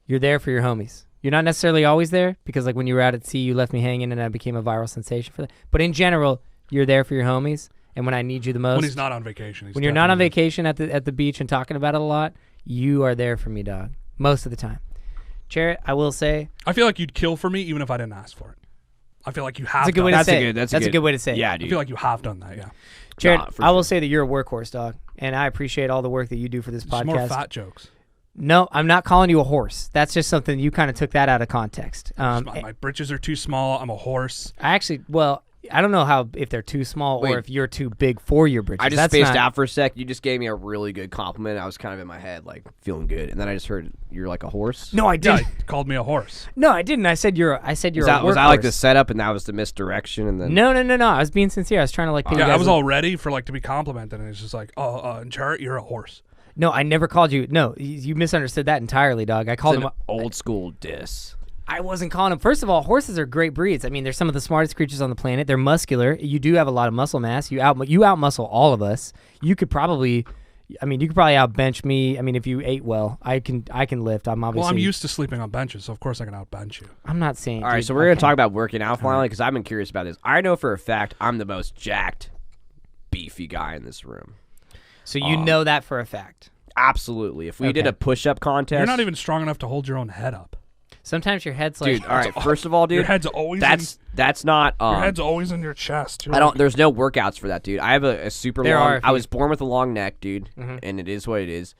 you're there for your homies. You're not necessarily always there because, like, when you were out at sea, you left me hanging, and I became a viral sensation for that. But in general, you're there for your homies, and when I need you the most, When he's not on vacation. He's when you're not on definitely- vacation at the beach and talking about it a lot, you are there for me, dog, most of the time. Charret, I will say, I feel like you'd kill for me even if I didn't ask for it. I feel like you have. that's a good done way that. to say. That's a good way to say. Yeah, I dude. feel like you have done that. Yeah. Charret, Nah, for I will sure. say that you're a workhorse, dog, and I appreciate all the work that you do for this Just more podcast. fat jokes. No, I'm not calling you a horse. That's just something you kind of took that out of context. My britches are too small. I'm a horse. I actually, well, I don't know if they're too small Wait. or if you're too big for your britches. I just That's spaced not- out for a sec. You just gave me a really good compliment. I was kind of in my head, like feeling good, and then I just heard you're like a horse. No, I Yeah, didn't. he called me a horse. No, I didn't. I said you're a was workhorse. that like the setup, and that was the misdirection, and then No. I was being sincere. I was trying to like. put you Yeah, I guys was in- all ready for like to be complimented, and it's just like, and Charret, you're a horse. No, I never called you. No, you misunderstood that entirely, dog. I called it's him. an old school diss. I wasn't calling them. First of all, horses are great breeds. I mean, they're some of the smartest creatures on the planet. They're muscular. You do have a lot of muscle mass. You outmuscle all of us. You could probably outbench me. I mean, if you ate well, I can lift. I'm obviously. Well, I'm used to sleeping on benches, so of course I can outbench you. I'm not saying. All right, dude, so we're gonna okay. talk about working out finally because I've been curious about this. I know for a fact I'm the most jacked, beefy guy in this room. So you know that for a fact. Absolutely. If we did Okay. a push-up contest, You're not even strong enough to hold your own head up. Sometimes your head's like. dude. All right, first of all, dude, Your head's always that's not. your head's always in your chest. You're I don't. like- There's no workouts for that, dude. I have a super There long. are a I few. was born with a long neck, dude, Mm-hmm. and it is what it is.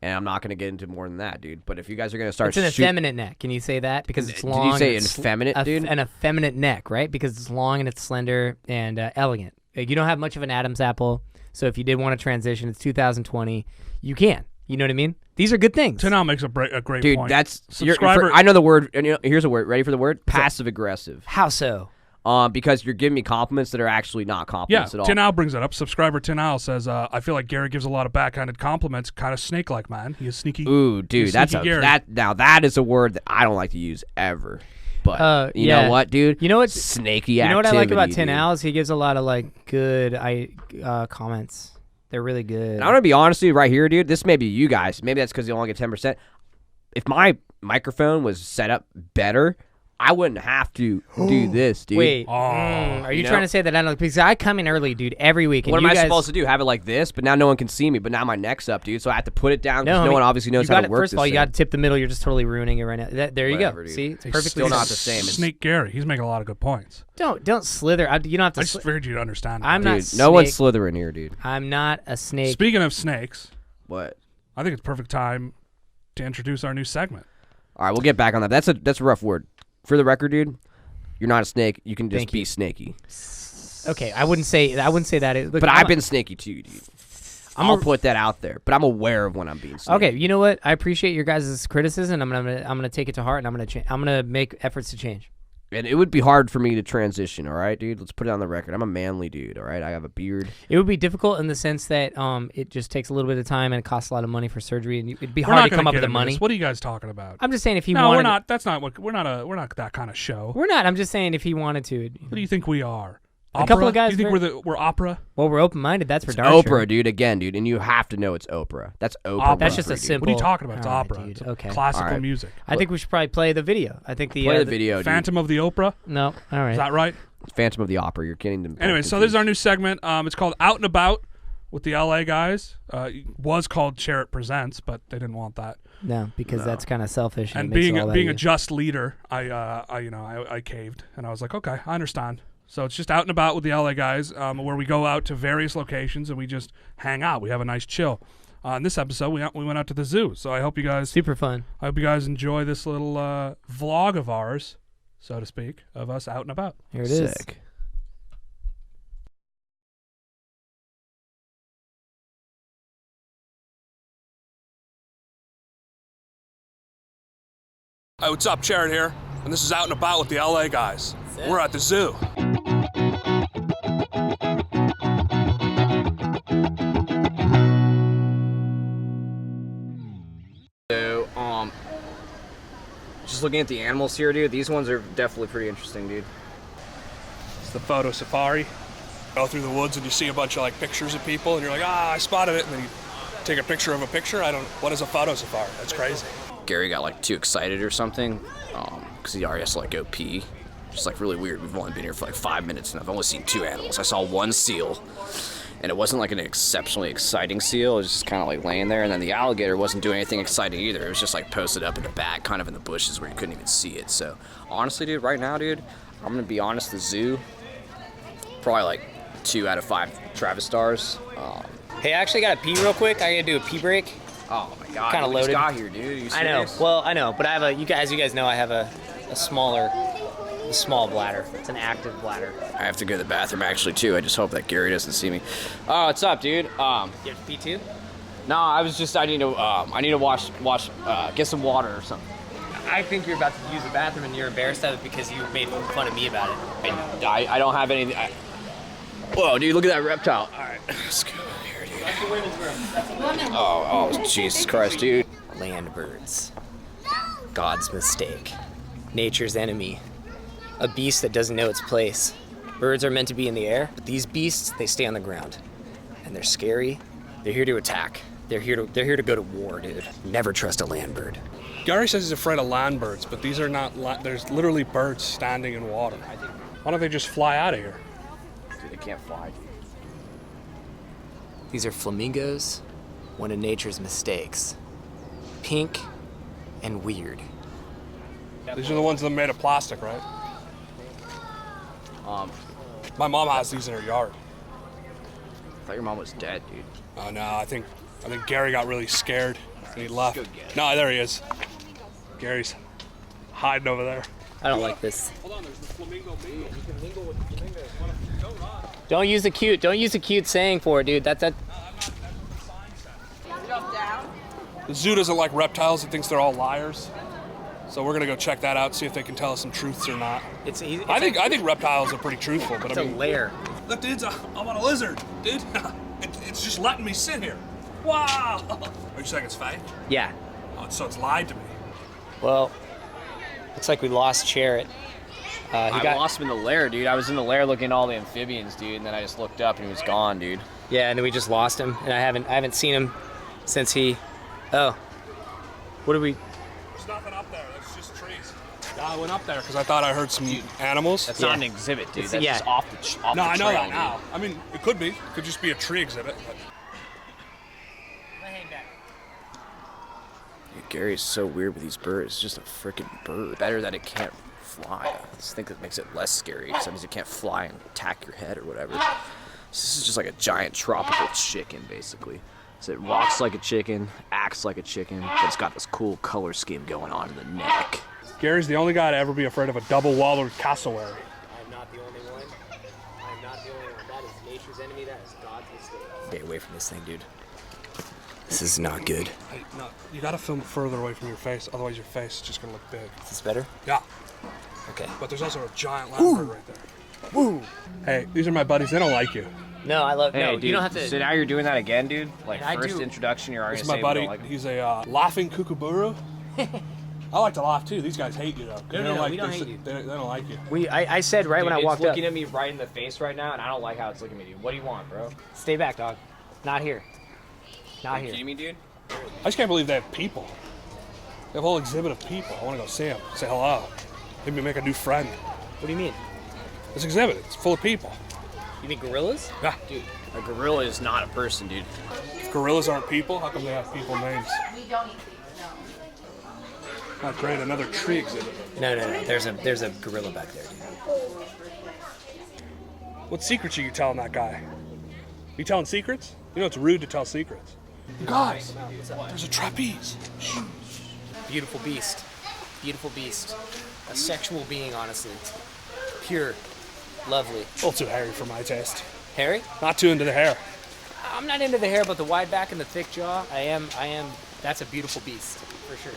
And I'm not gonna get into more than that, dude. But if you guys are gonna start, It's an effeminate neck. Can you say that? Because it's Did you long. say and it's effeminate, dude? An effeminate neck, right? Because it's long and it's slender and elegant. You don't have much of an Adam's apple. So if you did want to transition, it's 2020. You can. You know what I mean? These are good things. Tinal makes a great dude, point. that's Subscriber- I know the word. And here's a word. Ready for the word? Passive aggressive. How so? Because you're giving me compliments that are actually not Yeah, compliments at all. Tinal brings it up. Subscriber Tinal says, I feel like Gary gives a lot of backhanded compliments, kind of snake-like, man. He is sneaky. Ooh, dude, He's that's sneaky Gary. that is a word that I don't like to use ever. But you yeah. know what, dude? You know what? Snaky You know what I like about activity, dude. Tinal is he gives a lot of like good comments. They're really good. And I'm gonna be honest with you right here, dude. This may be you guys. Maybe that's because you only get 10%. If my microphone was set up better, I wouldn't have to do this, dude. Wait, Oh, are you you know? trying to say that I don't? Because I come in early, dude, every week. And What am you I guys, supposed to do? Have it like this? But now no one can see me. But now my neck's up, dude. So I have to put it down because no homie, one obviously knows you how got to it. work First of all, this you got thing. to tip the middle. You're just totally ruining it right now. There you Whatever, go. dude. See, it's He's perfectly still not the same. It's- Snake Gary. He's making a lot of good points. Don't slither. You don't have to. I just figured you'd understand. I'm that. not. Dude, no one's snake. slithering here, dude. I'm not a snake. Speaking of snakes, What? I think it's perfect time to introduce our new segment. All right, we'll get back on that. That's a rough word. For the record, dude, you're not a snake. You can just Thank be you. snaky. Okay, I wouldn't say that. Look, But I've been snaky too, dude. I'm I'll a- put that out there. But I'm aware of when I'm being snaky. Okay, you know what? I appreciate your guys' criticism. I'm gonna take it to heart, and I'm gonna make efforts to change. And it would be hard for me to transition, all right, dude? Let's put it on the record. I'm a manly dude, all right? I have a beard. It would be difficult in the sense that it just takes a little bit of time and it costs a lot of money for surgery, and it'd be We're hard not to gonna come up get with the into money. this. What are you guys talking about? I'm just saying if he No, wanted. we're not. That's not what. We're not that kind of show. We're not. I'm just saying if he wanted to. What do you think we are? A couple of guys. You think we're opera? Well, we're open-minded. That's for darn Oprah, sure. dude. Again, dude, and you have to know it's Oprah. That's Oprah. That's just a dude. simple. What are you talking about? It's All right, opera. dude. It's Okay. classical All right. music. I think we should probably play the video. I think Play the video, dude. Phantom of the Oprah. No. All right. Is that right? Phantom of the Opera. You're getting them. Anyway, so this is our new segment. It's called Out and About with the LA guys. It was called Charret Presents, but they didn't want that. No, because that's kind of selfish. And it makes it all about being you. a just leader, I caved, and I was like, okay, I understand. So it's just Out and About with the LA guys, where we go out to various locations and we just hang out. We have a nice chill. In this episode, we went out to the zoo. So I hope you guys super fun. I hope you guys enjoy this little vlog of ours, so to speak, of us out and about. Here it is. Sick. Hi, what's up? Charret here, and this is Out and About with the LA guys. We're at the zoo. So, just looking at the animals here, dude. These ones are definitely pretty interesting, dude. It's the photo safari. Go through the woods and you see a bunch of like pictures of people, and you're like, I spotted it, and then you take a picture of a picture. What is a photo safari? That's crazy. Gary got like too excited or something, because he already has to like go pee. Just like really weird. We've only been here for like 5 minutes and I've only seen 2 animals. I saw 1 seal, and it wasn't like an exceptionally exciting seal. It was just kind of like laying there, and then the alligator wasn't doing anything exciting either. It was just like posted up in the back, kind of in the bushes where you couldn't even see it. So honestly, dude, right now, dude, I'm gonna be honest, the zoo, probably like 2 out of 5 Travis stars. Hey, I actually gotta pee real quick. I gotta do a pee break. Oh my god, Kinda we just loaded. got here, dude. Are you I know. serious? Well, I know, but I have as you guys know, I have a small bladder. It's an active bladder. I have to go to the bathroom actually too. I just hope that Gary doesn't see me. Oh, what's up, dude? You have to pee too? No, I need to wash, get some water or something. I think you're about to use the bathroom and you're embarrassed of it because you made fun of me about it. I don't have anything. Whoa, dude, look at that reptile. All right, let's go here, dude. Oh, Jesus Christ, dude. Land birds. God's mistake. Nature's enemy. A beast that doesn't know its place. Birds are meant to be in the air, but these beasts, they stay on the ground. And they're scary. They're here to attack. They're here to go to war, dude. Never trust a land bird. Gary says he's afraid of land birds, but these are not. There's literally birds standing in water. Why don't they just fly out of here? Dude, they can't fly. These are flamingos, one of nature's mistakes. Pink and weird. These are the ones that are made of plastic, right? My mom has these in her yard. I thought your mom was dead, dude. Oh no, I think Gary got really scared and he left. Go get it. No, there he is. Gary's hiding over there. I don't like this. Hold on, there's the flamingo bingo. We can mingle with the flamingos. Go, Rod. Don't use a cute saying for it, dude. That's that. The zoo doesn't like reptiles. It thinks they're all liars. So we're gonna go check that out, see if they can tell us some truths or not. I think reptiles are pretty truthful, but It's a lair. Look, dude, I'm on a lizard, dude. It's just letting me sit here. Wow. Are you saying it's fake? Yeah. Oh, so it's lied to me. Well, looks like we lost Charret. I lost him in the lair, dude. I was in the lair looking at all the amphibians, dude, and then I just looked up and he was gone, dude. Yeah, and then we just lost him, and I haven't seen him since he. Oh. What did we? There's nothing up there. That's just trees. I went up there because I thought I heard some animals. That's not an exhibit, dude. That's yeah. just off the No, the I know trail, that dude. now. I mean, it could be. It could just be a tree exhibit. But... Dude, Gary's so weird with these birds. It's just a freaking bird. Better that it can't fly. I just think that makes it less scary. That means it can't fly and attack your head or whatever. This is just like a giant tropical chicken, basically. So it walks like a chicken, acts like a chicken, but it's got this cool color scheme going on in the neck. Gary's the only guy to ever be afraid of a double-wallered cassowary. I'm not the only one. I'm not the only one. That is nature's enemy. That is God's mistake. Stay away from this thing, dude. This is not good. Hey, no, you gotta film it further away from your face, otherwise your face is just gonna look big. Is this better? Yeah, Okay. but there's also a giant land bird right there. Woo! Hey, these are my buddies. They don't like you. No, I love. Hey, no, dude, you don't have to. so now you're doing that again, dude? Like, I first do. introduction, you're already This is my saying buddy. you don't like He's a laughing kookaburra. I like to laugh too. These guys hate you though. No, we don't hate you. They don't like you. I said right when I walked up. It's looking at me right in the face right now, and I don't like how it's looking at me, dude. What do you want, bro? Stay back, dog. Not here. Not here. Kidding me, dude? I just can't believe they have people. They have a whole exhibit of people. I want to go see them. Say hello. Maybe make a new friend. What do you mean? This exhibit, it's full of people. You mean gorillas? Yeah. Dude, a gorilla is not a person, dude. If gorillas aren't people, how come they have people names? We don't eat these, no. Not great. Another tree exhibit. No. There's a gorilla back there, dude. What secrets are you telling that guy? You telling secrets? You know it's rude to tell secrets. Guys, there's a trapeze. Beautiful beast. Beautiful beast. A sexual being, honestly. Pure. Lovely. A little too hairy for my taste. Harry? Not too into the hair. I'm not into the hair, but the wide back and the thick jaw, I am. That's a beautiful beast, for sure.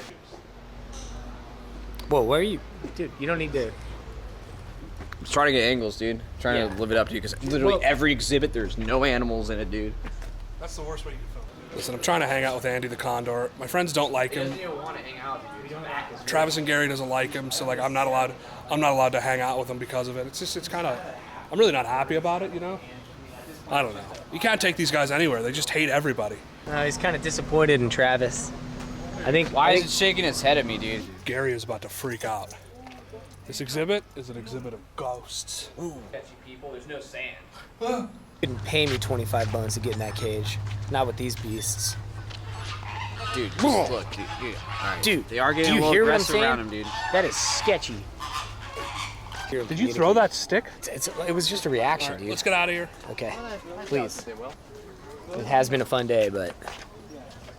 Whoa, where are you? Dude, you don't need to. I'm trying to get angles, dude. Trying to live it up to you because literally every exhibit, there's no animals in it, dude. That's the worst way you can film. Listen, I'm trying to hang out with Andy the Condor. My friends don't like him. want to hang out with you. Don't act as Travis and Gary doesn't like him, so like I'm not allowed to hang out with him because of it. It's kind of, I'm really not happy about it, you know? I don't know. You can't take these guys anywhere. They just hate everybody. He's kind of disappointed in Travis. Why is it shaking its head at me, dude? Gary is about to freak out. This exhibit is an exhibit of ghosts. Ooh. People, there's no sand. You couldn't pay me 25 bones to get in that cage. Not with these beasts. Dude, just look, dude. All right. Dude, they are getting do you a little hear what I'm aggressive saying? around him, dude. That is sketchy. Did you throw that stick? It was just a reaction, dude. Let's get out of here. Okay, please. It has been a fun day, but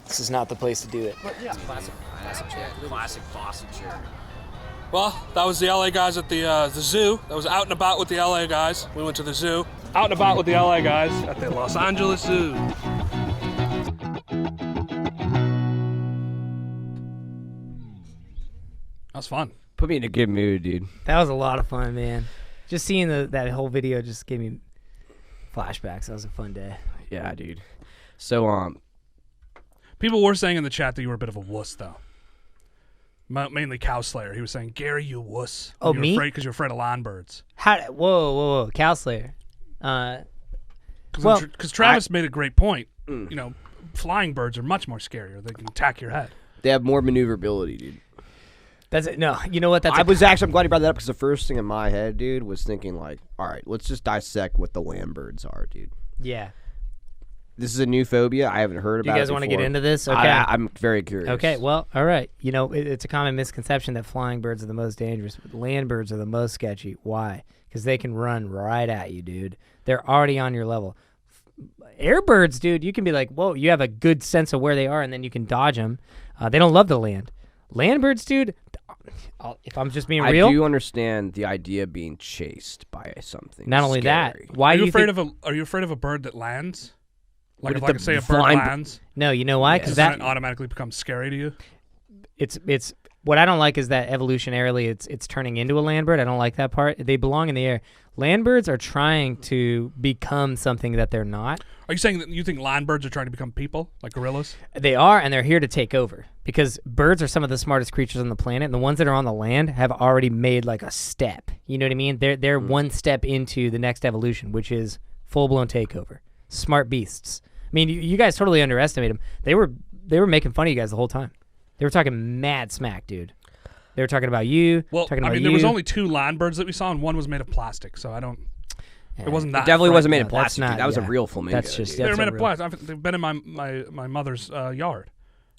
this is not the place to do it. Classic Boston chair. Well, that was the LA guys at the zoo. That was out and about with the LA guys. We went to the zoo. Out and about with the LA guys at the Los Angeles Zoo. That was fun. Put me in a good mood, dude. That was a lot of fun, man. Just seeing that whole video just gave me flashbacks. That was a fun day. Yeah, dude. So, People were saying in the chat that you were a bit of a wuss, though. Mainly Cow Slayer. He was saying, Gary, you wuss. Oh, me? Because you're afraid of land birds. Whoa. Cow Slayer. Because Travis made a great point. You know, flying birds are much more scarier. They can attack your head. they have more maneuverability, dude. That's it. No, you know what? I'm glad you brought that up because the first thing in my head, dude, was thinking like, all right, let's just dissect what the land birds are, dude. Yeah. This is a new phobia. I haven't heard about it. You guys want to get into this? Okay. I'm very curious. Okay, well, all right. You know, it's a common misconception that flying birds are the most dangerous, but land birds are the most sketchy. Why? Because they can run right at you, dude. They're already on your level. Airbirds, dude, you can be like, whoa, you have a good sense of where they are, and then you can dodge them. They don't love the land. Land birds, dude, if I'm just being real. I do understand the idea of being chased by something. Not only scary. that, why are you afraid of a bird that lands? Like if I could say a bird lands? No, you know why? Because that automatically becomes scary to you. It's what I don't like is that evolutionarily it's turning into a land bird. I don't like that part. They belong in the air. Land birds are trying to become something that they're not. Are you saying that you think land birds are trying to become people, like gorillas? They are, and they're here to take over because birds are some of the smartest creatures on the planet, and the ones that are on the land have already made like a step. You know what I mean? They're one step into the next evolution, which is full-blown takeover. Smart beasts. I mean, you guys totally underestimate them. They were making fun of you guys the whole time. They were talking mad smack, dude. They were talking about you. Well, there was only 2 land birds that we saw, and one was made of plastic, so I don't. It wasn't that. It definitely wasn't made of No, plastic. that's Dude. not- That was yeah. a real flamingo. That's just- dude. They were that's made not of real. plastic. They've been in my mother's yard.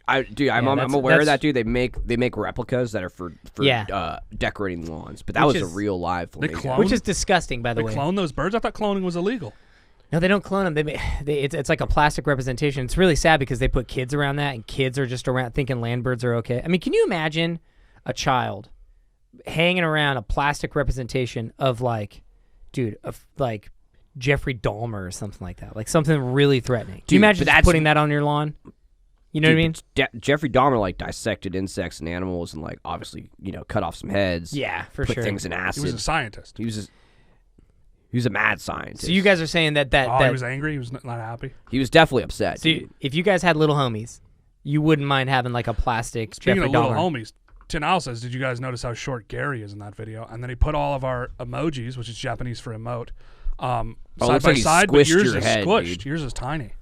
I'm that's- aware of that's- that, dude. They make replicas that are for decorating lawns, but that Which was is- a real live flamingo. clone? Which is disgusting, by the They way. clone those birds? I thought cloning was illegal. No, they don't clone them. It's like a plastic representation. It's really sad because they put kids around that, and kids are just around thinking land birds are okay. I mean, can you imagine a child hanging around a plastic representation of like Jeffrey Dahmer or something like that, like something really threatening? Do you Dude, imagine but just putting that on your lawn? You know what I mean? Jeffrey Dahmer like dissected insects and animals and like obviously cut off some heads. Yeah, for put sure. things in He acid. was a scientist. He was a mad scientist. So you guys are saying that He was angry. He was not happy. He was definitely upset. So if you guys had little homies, you wouldn't mind having like a plastic Speaking Jeffrey of little Dahmer. homies, Tinal says, did you guys notice how short Gary is in that video? And then he put all of our emojis, which is Japanese for emote, side looks by like he side, but squished yours your is head, squished. dude. Yours is tiny.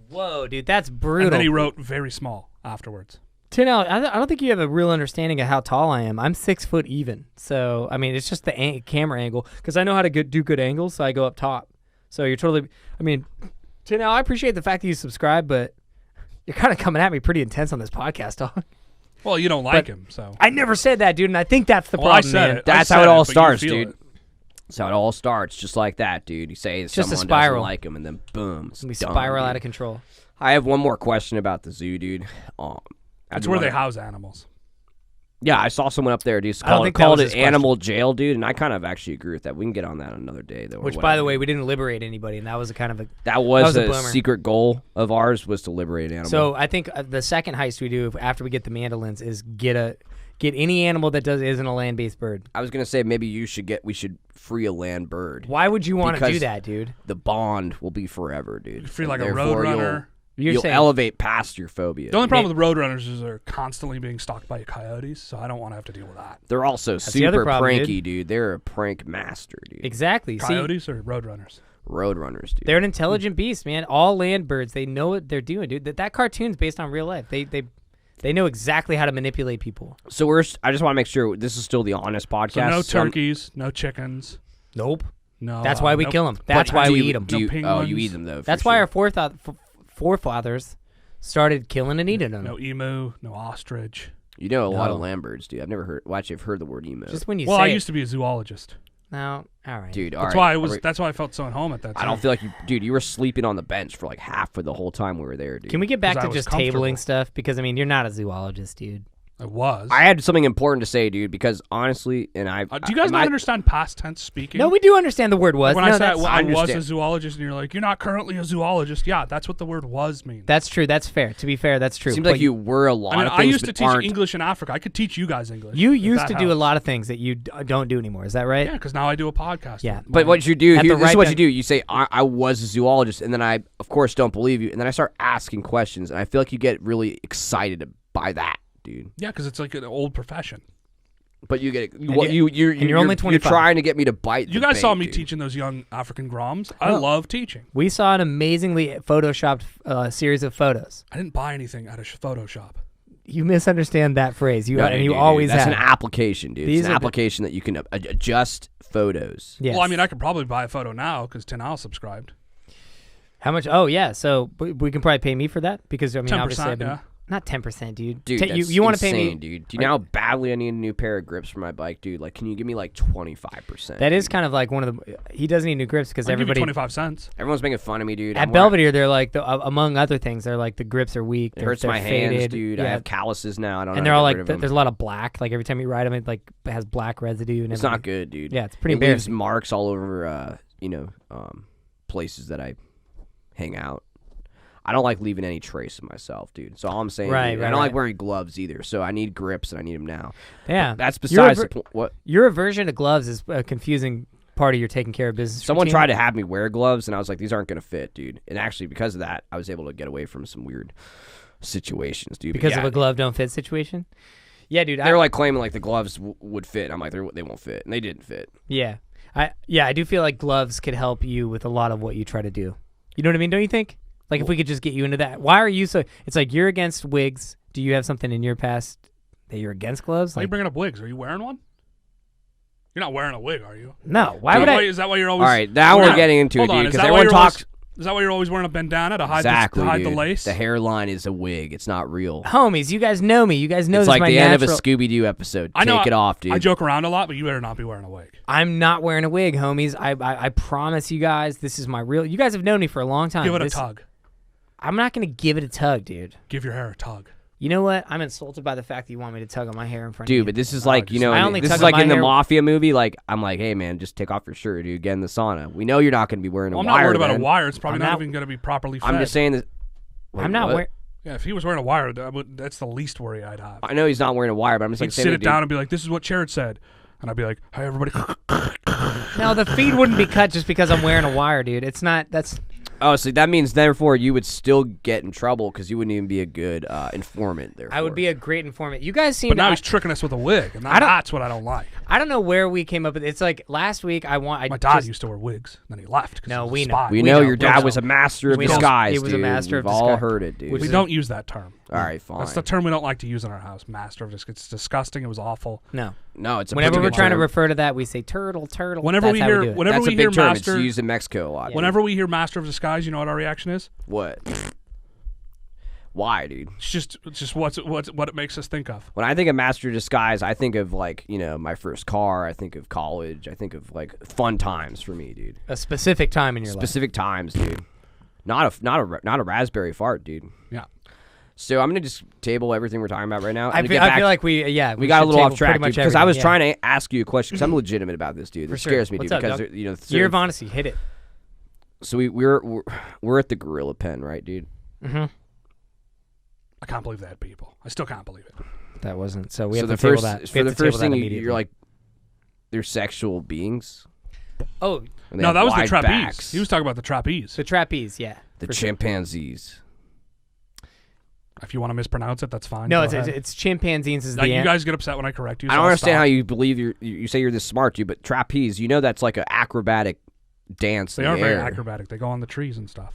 Whoa, dude, that's brutal. And then he wrote very small afterwards. Tinal, I don't think you have a real understanding of how tall I am. I'm 6 foot even. So, I mean, it's just the camera angle. Because I know how to do good angles, so I go up top. So you're totally, I mean, Tinal, I appreciate the fact that you subscribe, but you're kind of coming at me pretty intense on this podcast, dog. Well, you don't like him, so. I never said that, dude, and I think that's the Well, I problem, said man. it. That's I how said it all but you starts, feel dude. it. That's how it all starts, just like that, dude. You say Just a someone spiral. doesn't like him, and then boom, it's We done, spiral dude. out of control. I have one more question about the zoo, dude. That's where they house animals. Yeah, I saw someone up there, dude. I don't think that Called was it his animal jail, dude, and I kind of actually agree with that. We can get on that another day, though. or Which, by whatever. the way, we didn't liberate anybody, and that was a kind of a... that was a a bummer. secret goal of ours, was to liberate animals. So I think the second heist we do after we get the mandolins is get any animal that isn't a land-based bird. I was gonna say maybe we should free a land bird. Why would you want to do Because that, dude? The bond will be forever, dude. You feel like And a therefore roadrunner. You'll saying elevate past your phobia. The only problem with roadrunners is they're constantly being stalked by coyotes, so I don't want to have to deal with that. They're also the other super problem, pranky, dude. They're a prank master, dude. exactly. See, Coyotes or roadrunners? Roadrunners, dude. they're an intelligent beast, man. All land birds, they know what they're doing, dude. That cartoon's based on real life. They know exactly how to manipulate people. So I just want to make sure this is still the honest podcast. So no turkeys, no chickens, Nope. no. That's why we no- kill them. That's why we eat them. Do you, No oh, you penguins. eat them though. That's for why sure. our forefathers started killing and eating them. No emu, no ostrich. You know a lot of No. land birds, dude. I've never heard. Well, actually, I've heard the word emo. Just when you Well, say I it. used to be a zoologist. No, all right. Dude, That's why That's why I felt so at home at that time. I don't feel like you, dude. You were sleeping on the bench for like half of the whole time we were there, dude. Can we get back 'Cause I to was just comfortable. tabling stuff? Because, I mean, you're not a zoologist, dude. I was. I had something important to say, dude, because honestly, and do you guys not understand past tense speaking? No, we do understand the word was. When no, I said that's, I was a understand. zoologist, and you're like, you're not currently a zoologist. Yeah, that's what the word "was" means. that's true. That's fair. To be fair, that's true. Seems But like you were a lot I mean, of I things, used to but teach aren't. English in Africa. I could teach you guys English. You if used that to do a helps. lot of things that you don't do anymore. Is that right? Yeah, because now I do a podcast. Yeah. with But my- what you do At here, the this is right what time- you do. You say, I was a zoologist, and then I, of course, don't believe you. And then I start asking questions, and I feel like you get really excited by that, dude. yeah, because it's like an old profession. But you get you're only 25. You're trying to get me to bite. You the guys saw bait, me dude. teaching those young African Groms. I Well- love teaching. We saw an amazingly photoshopped series of photos. I didn't buy anything out of Photoshop. You misunderstand that phrase. You No, and you dude, always That's have. an application, dude. These It's an are the- application that you can adjust photos. Yes. Well, I mean, I could probably buy a photo now because Tinal subscribed. How much? Oh, yeah. So we can probably pay me for that because, I mean, 10%, obviously, I've been, yeah. not 10%, dude. Dude, you want to pay me? dude. Do you know how badly I need a new pair of grips for my bike, dude? Like, can you give me like 25%? That is kind of like one of the. He does need new grips because I'll give you everybody 25 cents. Everyone's making fun of me, dude. at I'm wearing- Belvedere, they're like among other things, they're like the grips are weak. It hurts my hands, faded. dude. Yeah. I have calluses now. I don't. And know they're how all to like get rid of them. there's a lot of black. Like every time you ride them, it like has black residue and It's everything. not good, dude. Yeah, it's pretty It leaves embarrassing. marks all over, places that I hang out. I don't like leaving any trace of myself, dude. So all I'm saying, Right, dude, right, I don't like right. wearing gloves either. So I need grips and I need them now. Yeah, That's Your besides the point. What? Your aversion to gloves is a confusing part of your taking care of business. Someone routine. tried to have me wear gloves, and I was like, "These aren't gonna fit, dude." And actually, because of that, I was able to get away from some weird situations, dude. But because yeah, of a glove don't fit situation. Yeah, dude. they were like claiming like the gloves would fit. I'm like, they won't fit, and they didn't fit. Yeah, I do feel like gloves could help you with a lot of what you try to do. You know what I mean? Don't you think? Like if we could just get you into that. Why are you so? It's like you're against wigs. Do you have something in your past that you're against gloves? Why are you Like, bringing up wigs? Are you wearing one? You're not wearing a wig, are you? no. Why Is would that I? Is that why you're always? All right, now Hold we're on. getting into it, Hold on, dude. is Because that why everyone you're always- talks Is that why you're always wearing a bandana to hide exactly, the, to hide dude. the lace? The hairline is a wig. It's not real. Homies, you guys know me. You guys know It's this like is my the end of a natural. Scooby Doo episode. I know. Take it off, dude. I joke around a lot, but you better not be wearing a wig. I'm not wearing a wig, homies. I promise you guys, this is my real. You guys have known me for a long time. Give it a This- tug. I'm not gonna give it a tug, dude. Give your hair a tug. You know what? I'm insulted by the fact that you want me to tug on my hair in front of you. Dude, but this is like, you know, I only this tug is on like my in the hair- Mafia movie. Like, I'm like, hey, man, just take off your shirt, dude. Get in the sauna. We know you're not going to be wearing Well, a I'm wire. not worried about a then. wire. It's probably I'm not not- even going to be properly fed. I'm just saying that. Wait, I'm not what? wearing. Yeah, if he was wearing a wire, that's the least worry I'd have. I know he's not wearing a wire, but I'm just He'd like sit saying, it down and be like, "This is what Charret said," and I'd be like, "Hey, everybody." No, the feed wouldn't be cut just because I'm wearing a wire, dude. It's not. That's. Oh, so that means therefore you would still get in trouble because you wouldn't even be a good informant. Therefore, I would be a great informant. You guys seem. But now he's tricking us with a wig, and that's what I don't like. I don't know where we came up with. It's like last week. My dad used to wear wigs, and then he left. No, we know. We know your dad was a master of disguise. He was a master We've of all disguise. heard it, dude. We don't use that term. All right, fine. That's the term we don't like to use in our house. Master of disguise. It's disgusting. It was awful. No, it's a whenever pretty we're good trying to term. refer to that, we say turtle. Whenever That's we how hear, do it. whenever That's we a hear big term. master, It's used in Mexico a lot. whenever we hear master of disguise, you know what our reaction is? What? Why, dude? It's just what it makes us think of. When I think of master of disguise, I think of like my first car. I think of college. I think of like fun times for me, dude. A specific time in your life. Specific times, dude. Not a raspberry fart, dude. Yeah. So I'm gonna just table everything we're talking about right now. I feel like we got a little off track, dude, because I was everything, trying to ask you a question because I'm legitimate about this, dude. For It sure. scares me, What's dude, up, because Doug? certain- Year of honesty, hit it. So we're at the gorilla pen, right, dude? Mm-hmm. I can't believe they had people. I still can't believe it. That wasn't. So we So have the to table first that. for the first thing you're like, they're sexual beings. Oh, and they No, have that was the wide trapeze. backs. He was talking about the trapeze. the trapeze, yeah. The for sure. chimpanzees. If you want to mispronounce it, that's fine. No, Go ahead. it's chimpanzees is Like, the you guys get upset when I correct you. I so don't I'll understand stop. how you believe you say you're this smart, dude. But trapeze, that's like an acrobatic dance. They in are the very air. acrobatic. They go on the trees and stuff.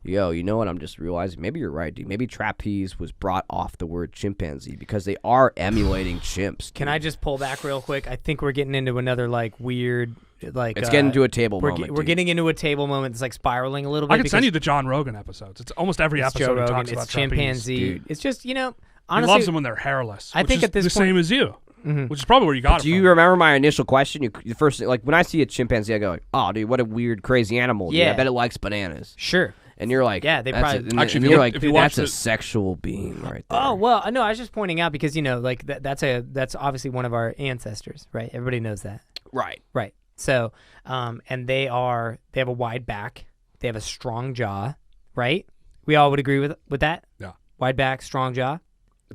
Yo, you know what? I'm just realizing. Maybe you're right, dude. Maybe trapeze was brought off the word chimpanzee because they are emulating chimps. Can I just pull back real quick? I think we're getting into another like weird like. It's getting to a table we're moment. we're dude. getting into a table moment. It's like spiraling a little bit. I could send because you the John Rogan episodes. It's almost every it's episode Joe he Rogan, talks it's about trapeze. chimpanzee. Dude. It's just He honestly. loves them when they're hairless. I which think is at this the point- same as you, Mhm. which is probably where you got it Do you from. remember my initial question? The first thing, like when I see a chimpanzee, I go, like, "Oh, dude, what a weird, crazy animal! Dude. Yeah. I bet it likes bananas." Sure. And you're like, Yeah, they that's probably- a- and Actually, and if you're you like, if you watch that's a it- sexual being right there. Oh well, no, I was just pointing out because like that's obviously one of our ancestors, right? Everybody knows that, right. right? So, and they have a wide back, they have a strong jaw, right? We all would agree with that. Yeah. Wide back, strong jaw.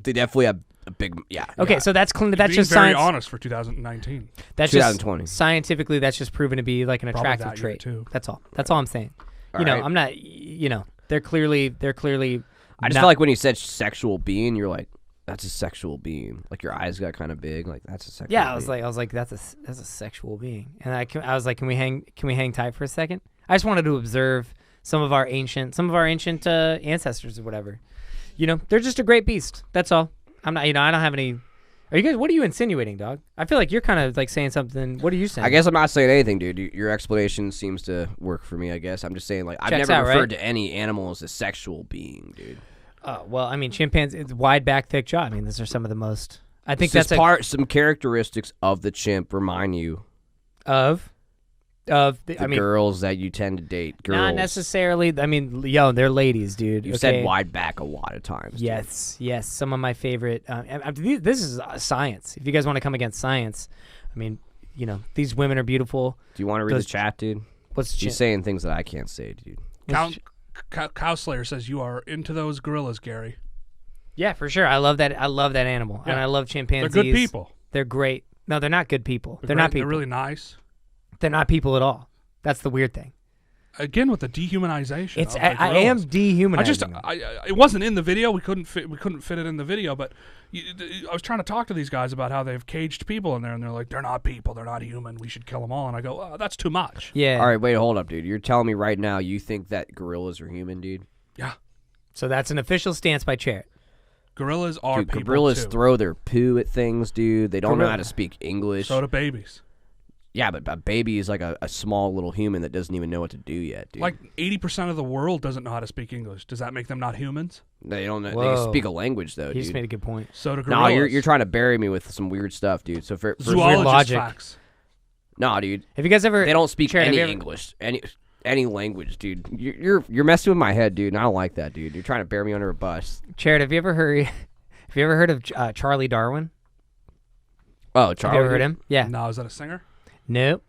They definitely have a big, yeah. Okay, Yeah. so that's Being that's just very science. honest for 2019. That's 2020. just scientifically. That's just proven to be like an Probably attractive that year, trait. too. That's all. That's all I'm saying. All you know, right. I'm not. They're clearly. I just not- feel like when you said sexual being, you're like, that's a sexual being. Like your eyes got kind of big. Like that's a sexual. Yeah, I being. was like, that's a sexual being, and I was like, can we hang tight for a second? I just wanted to observe some of our ancient ancestors or whatever. They're just a great beast. That's all. I'm not. I don't have any. Are you guys? What are you insinuating, dog? I feel like you're kind of like saying something. What are you saying? I guess I'm not saying anything, dude. Your explanation seems to work for me. I guess I'm just saying, like, I've Checks never out, referred right? to any animal as a sexual being, dude. Well, I mean, chimpanzee, it's wide back, thick jaw. I mean, those are some of the most. I think This that's is some characteristics of the chimp remind you of the I mean, girls that you tend to date. Girls. not necessarily. I mean, they're ladies, dude. You've okay? said wide back a lot of times. dude. Yes. Some of my favorite. This is science. If you guys want to come against science, I mean, these women are beautiful. Do you want to read Those- the chat, dude? What's She's saying things that I can't say, dude. Cowslayer says you are into those gorillas, Gary. Yeah, for sure. I love that. I love that animal, and Yeah. I love chimpanzees. They're good people. They're great. No, they're not good people. They're great. not people. They're really nice. They're not people at all. That's the weird thing. Again, with the dehumanization. It's of the I am gorillas. dehumanizing. It wasn't in the video. We couldn't fit it in the video. But I was trying to talk to these guys about how they've caged people in there, and they're like, they're not people. They're not human. We should kill them all. And I go, that's too much. Yeah. All right, wait, hold up, dude. You're telling me right now you think that gorillas are human, dude? Yeah, So that's an official stance by Charret. gorillas are Dude, people gorillas too. throw their poo at things, dude. They don't know how to speak English. So do babies. Yeah, but a baby is like a small little human that doesn't even know what to do yet, dude. Like 80% of the world doesn't know how to speak English. Does that make them not humans? They don't know. They Whoa. can speak a language though, He just dude. made a good point. So do No, gorillas. you're trying to bury me with some weird stuff, dude. So for zoologist logic. facts. no, dude, Have you guys ever? they don't speak Charret, have any you ever- English, any language, dude. You're messing with my head, dude. And I don't like that, dude. You're trying to bury me under a bus. Charret, have you ever heard? Have you ever heard of Charlie Darwin? Oh, Charlie. Have you ever heard him? Yeah. No, is that a singer? Nope.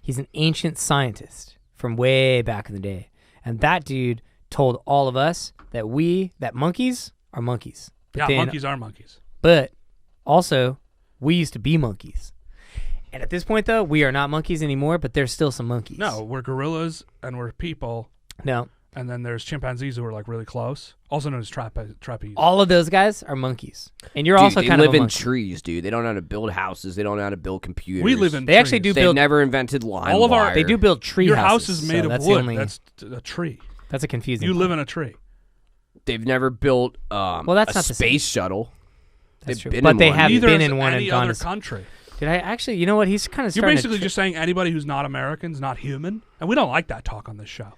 He's an ancient scientist from way back in the day, and that dude told all of us that monkeys are monkeys. But Yeah, then- monkeys are monkeys. But also, we used to be monkeys. And at this point, though, we are not monkeys anymore, but there's still some monkeys. No, we're gorillas and we're people No. And then there's chimpanzees who are like really close, also known as trapeze. All of those guys are monkeys. And you're Dude, also they kind of live a in monkey. trees, dude. They don't know how to build houses. They don't know how to build computers. We live in They actually trees. do They've build. never invented line All of our- wire. They do build tree Your houses. house is made so of that's wood. The only, That's a tree. that's a confusing. You part. live in a tree. They've never built Well, that's a not the same. space shuttle. That's They've true. been But in they one. have Neither been is in one any and gone other to. country. Did I actually? You know what? He's kind of. You're basically just saying anybody who's not American is not human, and we don't like that talk on this show.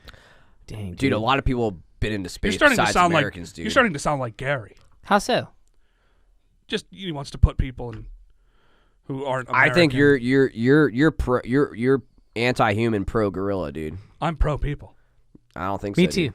Dang, Dude, a lot of people have been into You're space starting to besides sound Americans, like dude. you're starting to sound like Gary. How so? Just he wants to put people in who aren't American. I think you're anti-human, pro-gorilla, dude. I'm pro people. I don't think Me so. too. Dude.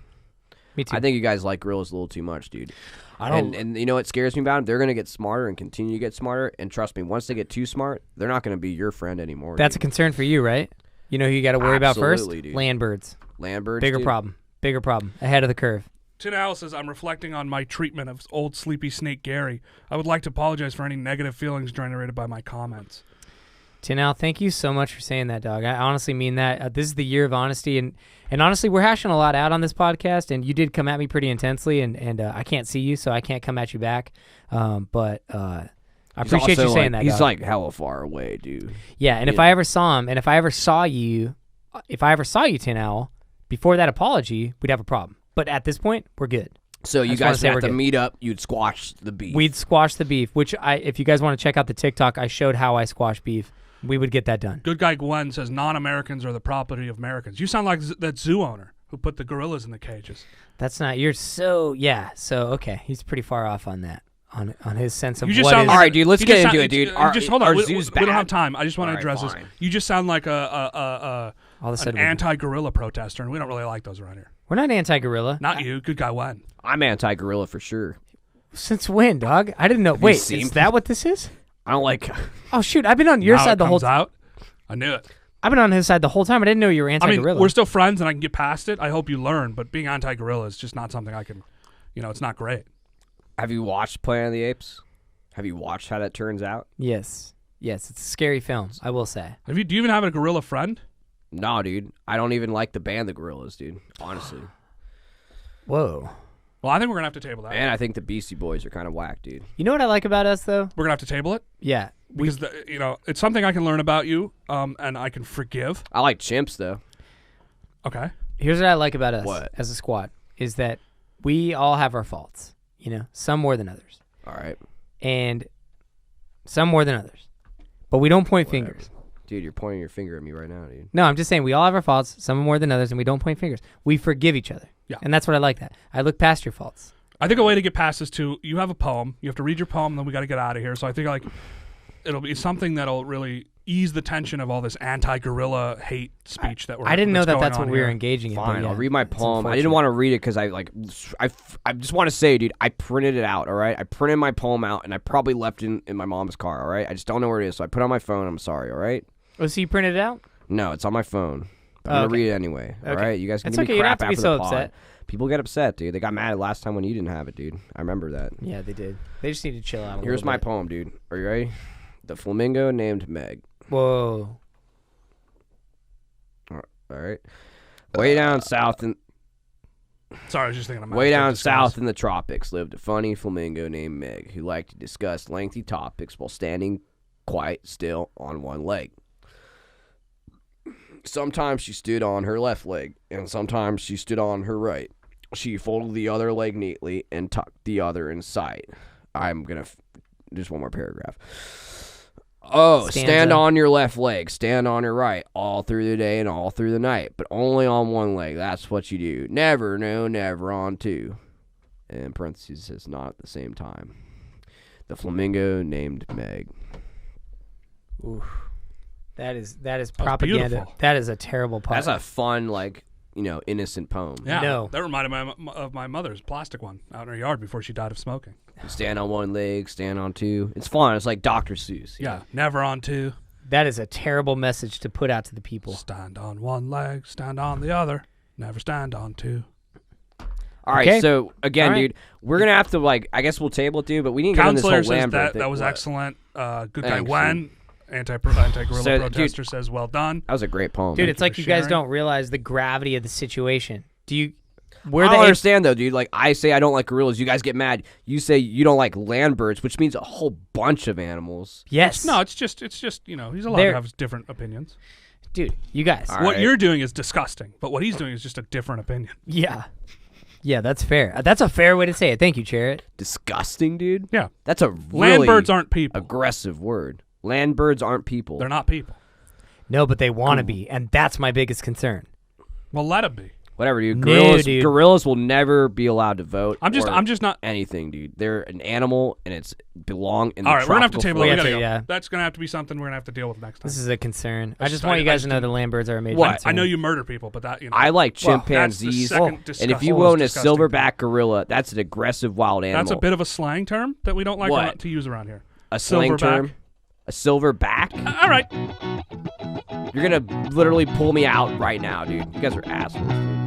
Me too. I think you guys like gorillas a little too much, dude. I don't. And you know what scares me about them? They're gonna get smarter and continue to get smarter. And trust me, once they get too smart, they're not gonna be your friend anymore. That's a dude. concern for you, right? You know who you got to worry about first? Absolutely, dude. Land birds. Land birds, Bigger dude. problem. Bigger problem. Ahead of the curve. Tin Owl says, I'm reflecting on my treatment of old sleepy snake Gary. I would like to apologize for any negative feelings generated by my comments. Tinal, thank you so much for saying that, dog. I honestly mean that. This is the year of honesty, and honestly, we're hashing a lot out on this podcast, and you did come at me pretty intensely, and I can't see you, so I can't come at you back. But I appreciate you saying that, He's dog. like hella far away, dude. Yeah, and if I ever saw him, and if I ever saw you, Tin Owl, before that apology, we'd have a problem. But at this point, we're good. So you just wanna guys say would we're have to good. meet up. You'd squash the beef. We'd squash the beef, which if you guys want to check out the TikTok, I showed how I squash beef. We would get that done. Good guy Gwen says, non-Americans are the property of Americans. You sound like that zoo owner who put the gorillas in the cages. That's not. You're so okay. He's pretty far off on that. On his sense of You just what sound is. like, All right, dude, let's you get just into sound- it, dude. Just hold on. Our We zoo's don't have bad. time. I just want to All right, address this. fine. You just sound like All of a an sudden, anti-gorilla protester, and we don't really like those around here. we're not anti-gorilla. Not you. Good guy Gwen. I'm anti-gorilla for sure. Since when, dog? I didn't know. you Wait, seen- is that what this is? I don't like. Oh shoot! I've been on your Now side it the whole comes time. out. I knew it. I've been on his side the whole time. I didn't know you were I anti-gorilla. mean, we're still friends, and I can get past it. I hope you learn, but being anti-gorilla is just not something I can. It's not great. Have you watched Planet of the Apes? Have you watched how that turns out? Yes, it's a scary film. I will say. Do you even have a gorilla friend? No, dude. I don't even like the band The Gorillas, dude. Honestly. Whoa. Well, I think we're gonna have to table that. And I think the Beastie Boys are kind of whack, dude. You know what I like about us though? We're gonna have to table it Yeah. because it's something I can learn about you, and I can forgive. I like chimps, though. Okay. Here's what I like about us What? as a squad is that we all have our faults. Some more than others, All right. and some more than others. But we don't point Whatever. fingers. Dude, you're pointing your finger at me right now, dude. No, I'm just saying we all have our faults, some more than others, and we don't point fingers. We forgive each other. Yeah. And that's what I like that. I look past your faults. I think a way to get past this too. You have a poem. You have to read your poem, then we got to get out of here. So I think it'll be something that'll really ease the tension of all this anti-gorilla hate speech that we're. I didn't know that going that's on what we were here. engaging in. but Fine, yeah, I'll read my it's poem. I unfortunate. didn't want to read it because I just want to say, dude, I printed it out, all right? I printed my poem out, and I probably left it in my mom's car, all right? I just don't know where it is, so I put it on my phone. I'm sorry, all right? Oh, so you printed it out? No, it's on my phone. But I'm Oh, going okay. to read it anyway, all Okay. right? You guys can That's give okay, me you don't have crap to be after so the pod. upset. People get upset, dude. They got mad last time when you didn't have it, dude. I remember that. Yeah, they did. They just need to chill out a Here's little my bit. poem, dude. Are you ready? The flamingo named Meg. Whoa. All right. Way down south in Sorry, I was just thinking. Way down south in the tropics lived a funny flamingo named Meg who liked to discuss lengthy topics while standing quite still on one leg. Sometimes she stood on her left leg, and sometimes she stood on her right. She folded the other leg neatly and tucked the other inside. I'm going to... just one more paragraph. Oh, stand Stanza. on your left leg, stand on your right, all through the day and all through the night, but only on one leg. That's what you do. Never, no, never on two. And parentheses says not at the same time. The flamingo named Meg. Oof. That is propaganda. beautiful. That is a terrible part. That's a fun, innocent poem. Yeah, No. that reminded me of my mother's plastic one out in her yard before she died of smoking. Stand on one leg, stand on two. It's fun. It's like Dr. Seuss. you Yeah, know? never on two. That is a terrible message to put out to the people. Stand on one leg, stand on the other. Never stand on two. All right, Okay. so again, All right. dude, we're gonna have to I guess we'll table it, dude. But we need to get on this whole Counselor says Lambert thing. that was What? excellent. Good guy Thanks, Gwen, anti-gorilla So, protester says well done. That was a great poem. Dude, Thank it's you like for you guys sharing. don't realize the gravity of the situation. Do you? I Where don't the understand though, dude. Like I say I don't like gorillas, you guys get mad. You say you don't like land birds, which means a whole bunch of animals. Yes. No, it's just he's allowed They're- to have different opinions. Dude, you guys. All What right. you're doing is disgusting, but what he's doing is just a different opinion. Yeah. Yeah, that's fair. That's a fair way to say it. Thank you, Charret. Disgusting, dude. Yeah. That's a Land really birds aren't people. aggressive word. Land birds aren't people. They're not people. No, but they want to be, and that's my biggest concern. Well, let them be. Whatever, dude. No, dude. Gorillas will never be allowed to vote. I'm just not. anything, dude. They're an animal, and it's belong in All the right, we're gonna have to tropical table it. We Yeah, gotta so, go. yeah. That's gonna have to be something we're gonna have to deal with next time. This is a concern. I That's just just- want you I guys to just know didn't- the land birds are a major What? concern. I know you murder people, but that I like Well, that's the chimpanzees, second and if disgusting- you most own a disgusting silverback gorilla, that's an aggressive wild animal. That's a bit of a slang term that we don't like What? to use around here. a slang silverback. term. A silverback. All right. You're gonna literally pull me out right now, dude. You guys are assholes. Dude.